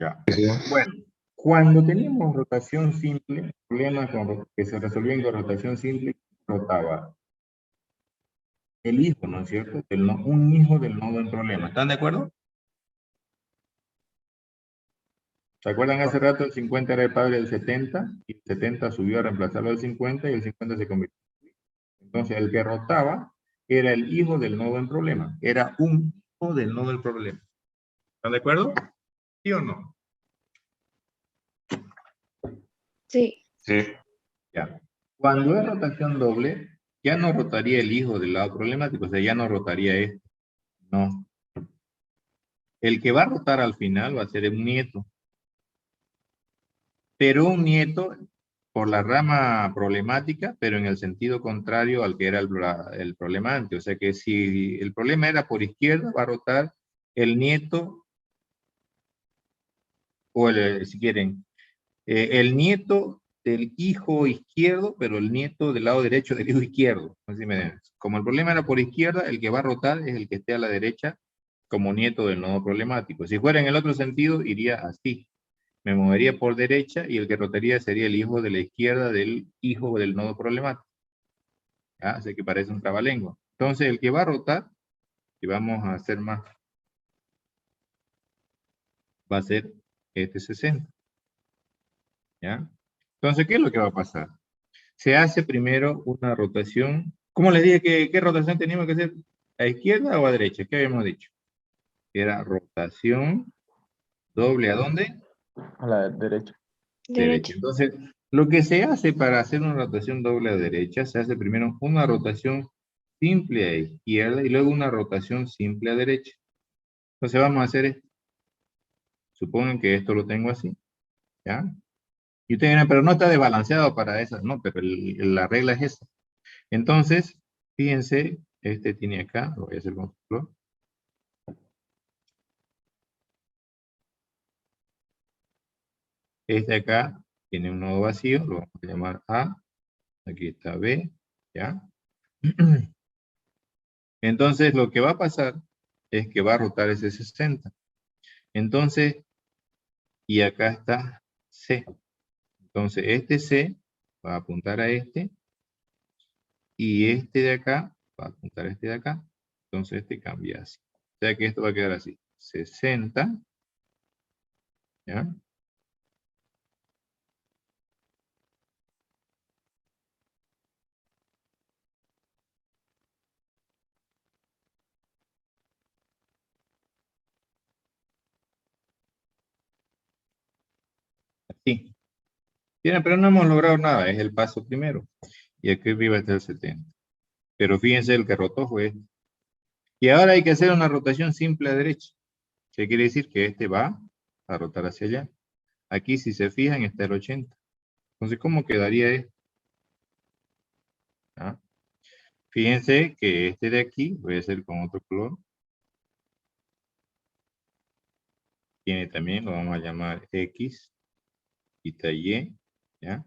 Ya. Bueno, cuando teníamos rotación simple, problemas que se resolvían con rotación simple, rotaba el hijo, ¿no es cierto? Un hijo del nodo en problema. ¿Están de acuerdo? ¿Se acuerdan hace rato el 50 era el padre del 70? Y el 70 subió a reemplazarlo al 50 y el 50 se convirtió. Entonces el que rotaba era el hijo del nodo en problema. Era un hijo del nodo en problema. ¿Están de acuerdo? ¿Sí o no? Sí. Sí. Ya. Cuando es rotación doble, ya no rotaría el hijo del lado problemático, o sea, ya no rotaría este. No. El que va a rotar al final va a ser un nieto. Pero un nieto por la rama problemática, pero en el sentido contrario al que era el problema antes. O sea que si el problema era por izquierda, va a rotar el nieto, o si quieren, el nieto del hijo izquierdo, pero el nieto del lado derecho del hijo izquierdo. Así como el problema era por izquierda, el que va a rotar es el que esté a la derecha como nieto del nodo problemático. Si fuera en el otro sentido, iría así. Me movería por derecha y el que rotaría sería el hijo de la izquierda del hijo del nodo problemático. ¿Ya? Así que parece un trabalengua. Entonces, el que va a rotar, y vamos a hacer más, va a ser este 60. ¿Ya? Entonces, ¿qué es lo que va a pasar? Se hace primero una rotación. ¿Cómo les dije qué rotación teníamos que hacer? ¿A izquierda o a derecha? ¿Qué habíamos dicho? Era rotación doble. ¿A dónde? A la derecha. Derecha. Derecha. Entonces, lo que se hace para hacer una rotación doble a derecha, se hace primero una rotación simple a izquierda y luego una rotación simple a derecha. Entonces vamos a hacer esto. Supongan que esto lo tengo así, ¿ya? Y ustedes dirán, pero no está desbalanceado para esas, no, pero la regla es esa. Entonces, fíjense, este tiene acá, lo voy a hacer con flor. Este acá tiene un nodo vacío, lo vamos a llamar A. Aquí está B, ¿ya? Entonces, lo que va a pasar es que va a rotar ese 60. Entonces, y acá está C. Entonces, este C va a apuntar a este, y este de acá va a apuntar a este de acá. Entonces, este cambia así. O sea que esto va a quedar así. 60, ¿ya? Así. Bien, pero no hemos logrado nada, es el paso primero. Y aquí arriba está el 70. Pero fíjense, el que rotó fue este. Y ahora hay que hacer una rotación simple a derecha. ¿Qué quiere decir? Que este va a rotar hacia allá. Aquí, si se fijan, está el 80. Entonces, ¿cómo quedaría esto? ¿Ah? Fíjense que este de aquí, voy a hacer con otro color. Tiene también, lo vamos a llamar X, aquí está Y, ¿ya?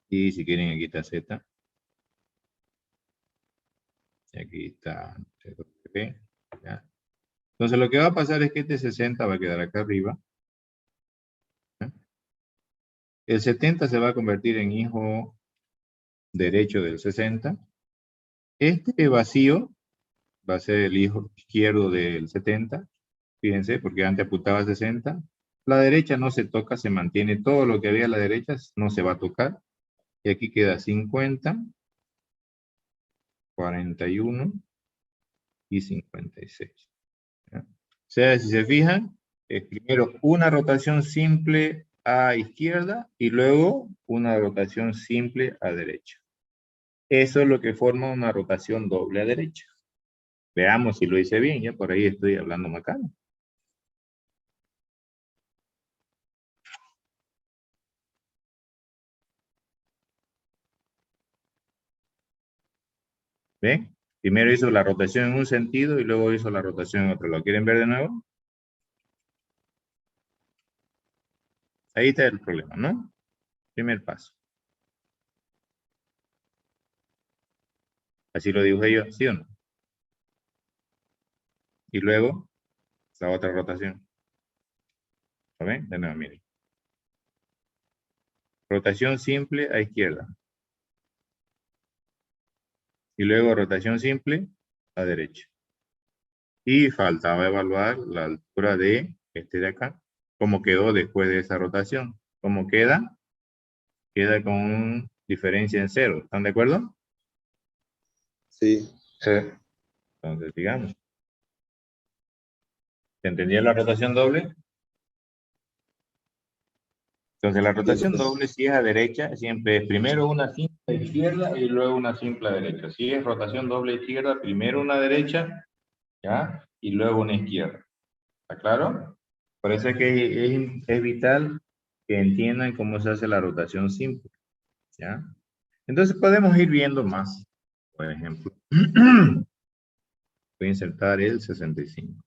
Y si quieren aquí está Z. Y aquí está W, ¿ya? Entonces lo que va a pasar es que este 60 va a quedar acá arriba. ¿Ya? El 70 se va a convertir en hijo derecho del 60. Este vacío va a ser el hijo izquierdo del 70. Fíjense, porque antes apuntaba 60. La derecha no se toca, se mantiene. Todo lo que había a la derecha no se va a tocar. Y aquí queda 50, 41 y 56. ¿Ya? O sea, si se fijan, es primero una rotación simple a izquierda y luego una rotación simple a derecha. Eso es lo que forma una rotación doble a derecha. Veamos si lo hice bien, ya por ahí estoy hablando macano. ¿Ven? Primero hizo la rotación en un sentido y luego hizo la rotación en otro. ¿Lo quieren ver de nuevo? Ahí está el problema, ¿no? Primer paso. Así lo dibujé yo, ¿sí o no? Y luego, la otra rotación. ¿Lo ven? De nuevo, miren. Rotación simple a izquierda. Y luego rotación simple a derecha. Y faltaba evaluar la altura de este de acá. ¿Cómo quedó después de esa rotación? ¿Cómo queda? Queda con diferencia en cero. ¿Están de acuerdo? Sí. Sí. Entonces, digamos. ¿Se entendía la rotación doble? Entonces, la rotación doble, si es a derecha, siempre es primero una simple a izquierda y luego una simple a derecha. Si es rotación doble a izquierda, primero una derecha, ¿ya? Y luego una izquierda. ¿Está claro? Por eso es que es vital que entiendan cómo se hace la rotación simple, ¿ya? Entonces, podemos ir viendo más. Por ejemplo, voy a insertar el 65.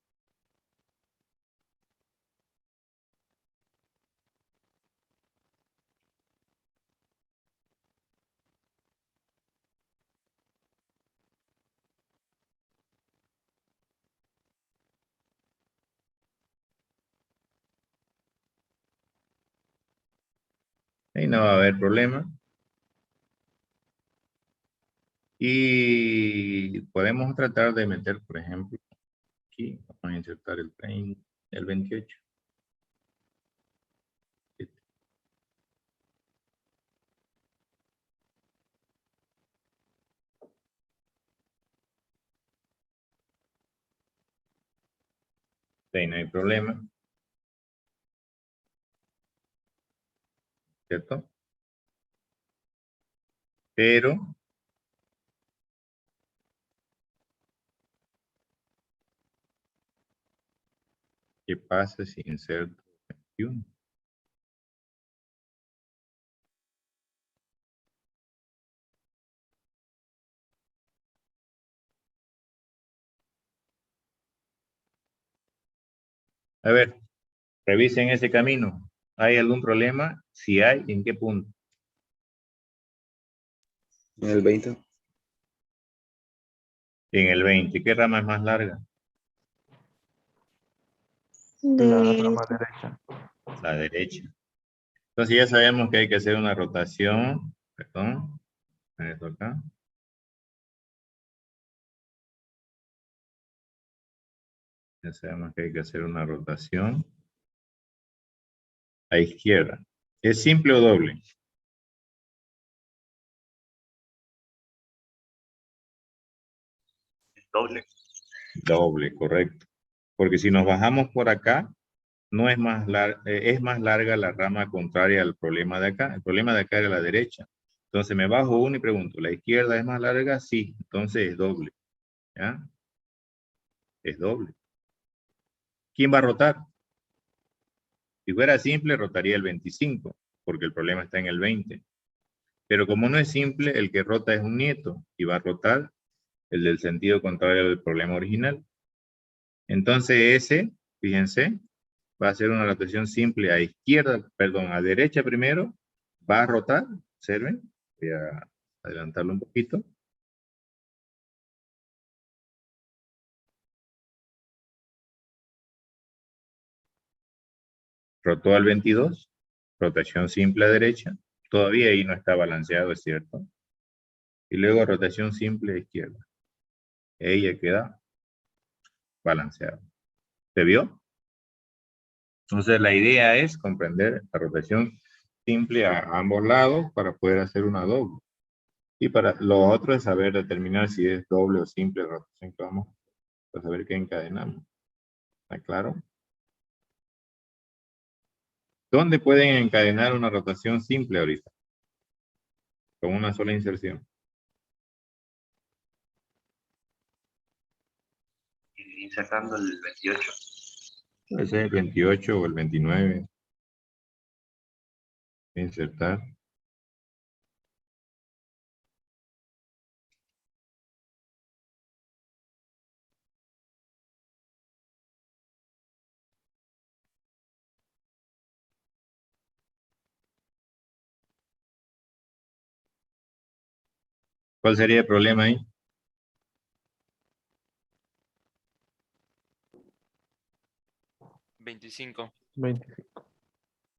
Ahí no va a haber problema. Y podemos tratar de meter, por ejemplo, aquí, vamos a insertar el 30, el 28. Ahí no hay problema. ¿Cierto? Pero ¿qué pasa si inserto 21? A ver, revisen ese camino. ¿Hay algún problema? Si hay, ¿en qué punto? En el 20. En el 20. ¿Qué rama es más larga? La De rama derecha. La derecha. Entonces ya sabemos que hay que hacer una rotación. Perdón. Esto acá. Ya sabemos que hay que hacer una rotación a izquierda. ¿Es simple o doble? Doble. Doble, correcto. Porque si nos bajamos por acá, no es más es más larga la rama contraria al problema de acá. El problema de acá era la derecha. Entonces me bajo uno y pregunto, ¿la izquierda es más larga? Sí, entonces es doble. ¿Ya? Es doble. ¿Quién va a rotar? Si fuera simple, rotaría el 25, porque el problema está en el 20. Pero como no es simple, el que rota es un nieto y va a rotar el del sentido contrario del problema original. Entonces ese, fíjense, va a ser una rotación simple a izquierda, perdón, a derecha primero, va a rotar, observen, voy a adelantarlo un poquito. Rotó al 22, rotación simple a derecha, todavía ahí no está balanceado, es cierto. Y luego rotación simple a izquierda. Ella queda balanceado. ¿Se vio? Entonces la idea es comprender la rotación simple a ambos lados para poder hacer una doble. Y para lo otro es saber determinar si es doble o simple rotación que vamos a saber qué encadenamos. ¿Está claro? ¿Dónde pueden encadenar una rotación simple ahorita? Con una sola inserción. Insertando el 28. Puede ser el 28 o el 29. Insertar. ¿Cuál sería el problema ahí? ¿25? 25.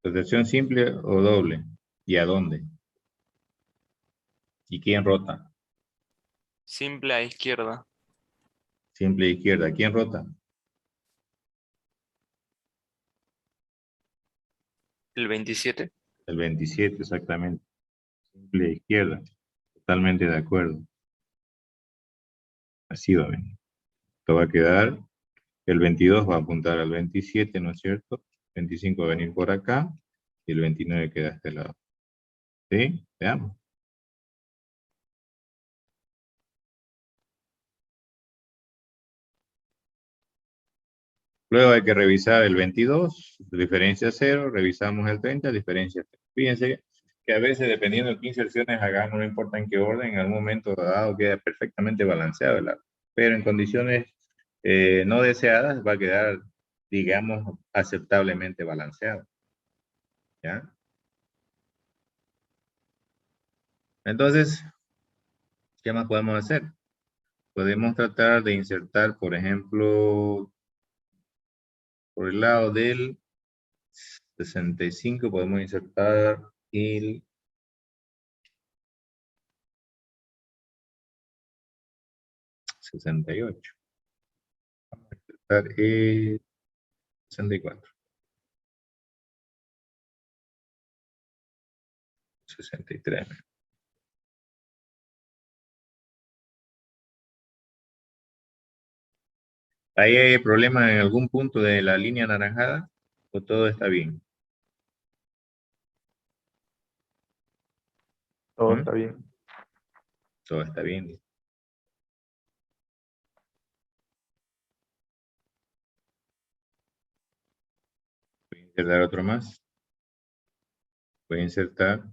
¿Rotación simple o doble? ¿Y a dónde? ¿Y quién rota? Simple a izquierda. Simple a izquierda. ¿Quién rota? ¿El 27? El 27, exactamente. Simple a izquierda. Totalmente de acuerdo. Así va a venir. Esto va a quedar, el 22 va a apuntar al 27, ¿no es cierto? 25 va a venir por acá y el 29 queda a este lado. ¿Sí? Veamos. Luego hay que revisar el 22, diferencia 0, revisamos el 30, diferencia 0. Fíjense que a veces, dependiendo de qué inserciones hagamos, no importa en qué orden, en algún momento dado queda perfectamente balanceado el arco. Pero en condiciones no deseadas va a quedar, digamos, aceptablemente balanceado. ¿Ya? Entonces, ¿qué más podemos hacer? Podemos tratar de insertar, por ejemplo, por el lado del 65 podemos insertar el 68. Vamos a insertar el 64. 63. ¿Ahí hay problema en algún punto de la línea anaranjada? ¿O todo está bien? Todo ¿Mm? está bien. Todo está bien. Voy a insertar otro más. Voy a insertar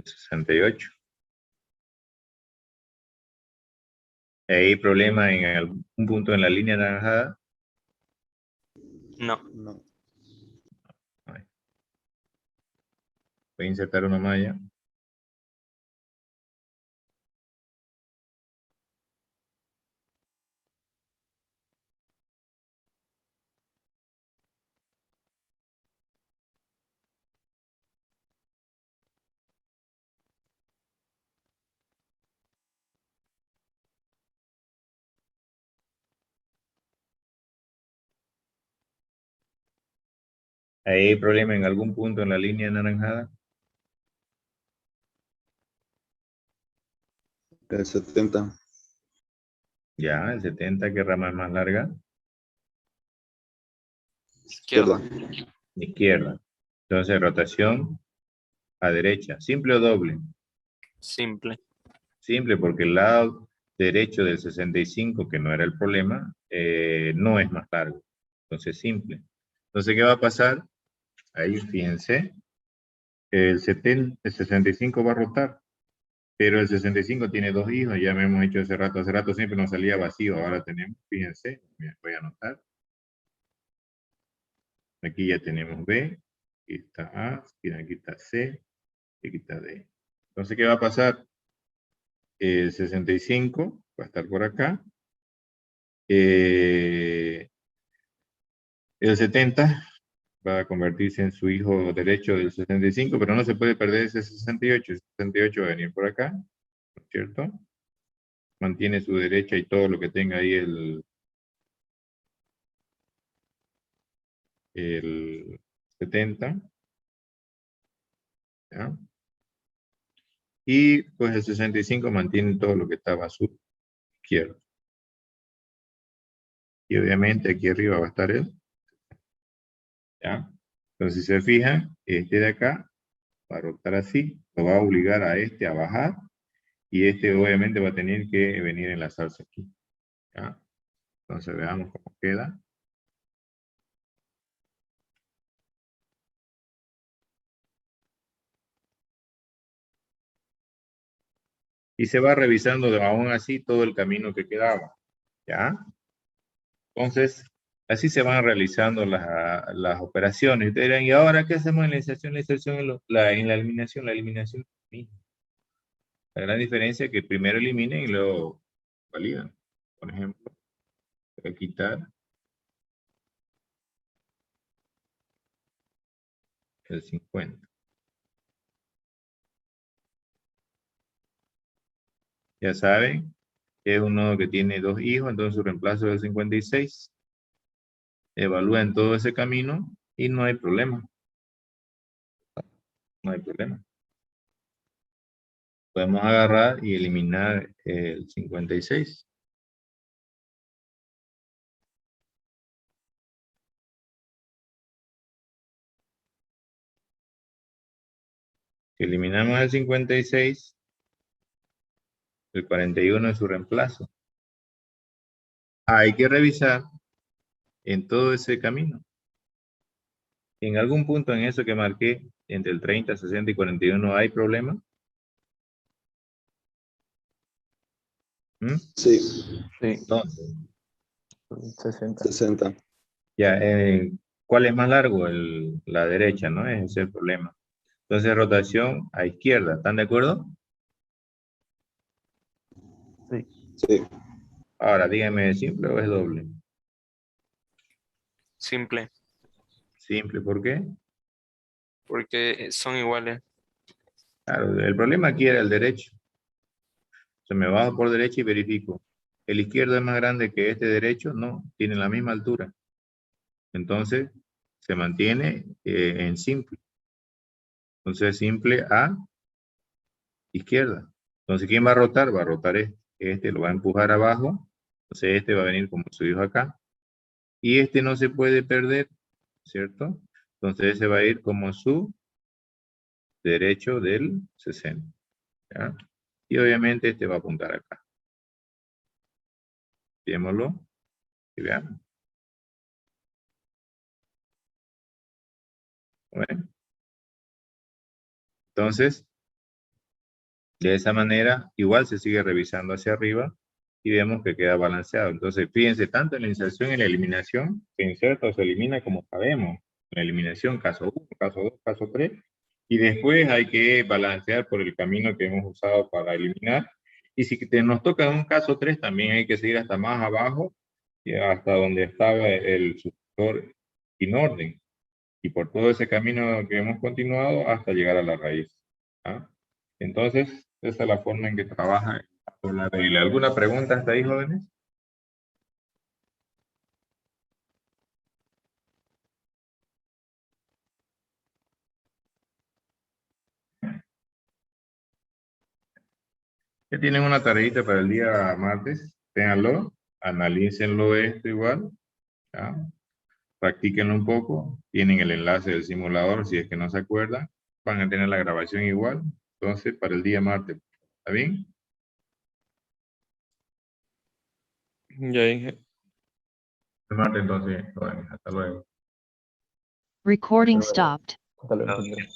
68. ¿Hay problema en algún punto en la línea anaranjada? No. No. Voy a insertar uno más ya. ¿Hay problema en algún punto en la línea anaranjada? El 70. Ya, el 70, ¿qué rama es más larga? Izquierda. Izquierda. Entonces, rotación a derecha. ¿Simple o doble? Simple. Simple, porque el lado derecho del 65, que no era el problema, no es más largo. Entonces, simple. Entonces, ¿qué va a pasar? Ahí fíjense, el 65 va a rotar, pero el 65 tiene 2 hijos, ya me hemos hecho hace rato siempre nos salía vacío, ahora tenemos, fíjense, voy a anotar. Aquí ya tenemos B, aquí está A, aquí está C, aquí está D. Entonces, ¿qué va a pasar? El 65 va a estar por acá. El 70 va a convertirse en su hijo derecho del 65, pero no se puede perder ese 68. El 68 va a venir por acá, ¿no es cierto? Mantiene su derecha y todo lo que tenga ahí el 70. ¿Ya? Y pues el 65 mantiene todo lo que estaba a su izquierda. Y obviamente aquí arriba va a estar él. ¿Ya? Entonces, si se fijan, este de acá va a rotar así, lo va a obligar a este a bajar, y este obviamente va a tener que venir a enlazarse aquí. ¿Ya? Entonces veamos cómo queda. Y se va revisando aún así todo el camino que quedaba. ¿Ya? Entonces, así se van realizando las operaciones. Ustedes dirán, ¿y ahora qué hacemos en la inserción? La inserción en la eliminación. La eliminación es lo mismo. La gran diferencia es que primero eliminen y luego validan. Por ejemplo, voy a quitar el 50. Ya saben, es un nodo que tiene 2 hijos, entonces su reemplazo es el 56. Evalúen todo ese camino y no hay problema. No hay problema. Podemos agarrar y eliminar el 56. Si eliminamos el 56, el 41 es su reemplazo. Hay que revisar en todo ese camino. En algún punto en eso que marqué, entre el 30, 60 y 41, ¿hay problema? ¿Mm? Sí, Sí. Entonces, 60. 60. ya, ¿cuál es más largo? La derecha, ¿no? Ese es el problema. Entonces, rotación a izquierda. ¿Están de acuerdo? Sí. Sí, Ahora, díganme, ¿es simple o es doble? Simple, Simple, ¿por qué? porque son iguales. Claro, el problema aquí era el derecho. Se me bajo por derecha y verifico. ¿El izquierdo es más grande que este derecho? No, tienen la misma altura. Entonces, se mantiene en simple. Entonces, simple a izquierda. Entonces, ¿quién va a rotar? Va a rotar este. Este lo va a empujar abajo. Entonces, este va a venir como su hijo acá. Y este no se puede perder, ¿cierto? Entonces, ese va a ir como su derecho del 60. ¿Ya? Y obviamente este va a apuntar acá. Veámoslo y veamos. Bueno. Entonces, de esa manera, igual se sigue revisando hacia arriba y vemos que queda balanceado. Entonces, fíjense, tanto en la inserción y en la eliminación, se inserta o se elimina como sabemos. En la eliminación, caso 1, caso 2, caso 3. Y después hay que balancear por el camino que hemos usado para eliminar. Y si nos toca un caso 3, también hay que seguir hasta más abajo, y hasta donde estaba el sucesor in orden. Y por todo ese camino que hemos continuado hasta llegar a la raíz. ¿Ah? Entonces, esa es la forma en que trabaja la regla. ¿Alguna pregunta hasta ahí, jóvenes? Que tienen una tareita para el día martes, ténganlo, analícenlo esto igual, ¿ya? Practíquenlo un poco, tienen el enlace del simulador, si es que no se acuerdan, van a tener la grabación igual, entonces para el día martes, ¿está bien? Ya dije. El martes entonces, jóvenes, hasta luego. Recording Hasta luego. stopped. Hasta luego, No. ingeniero.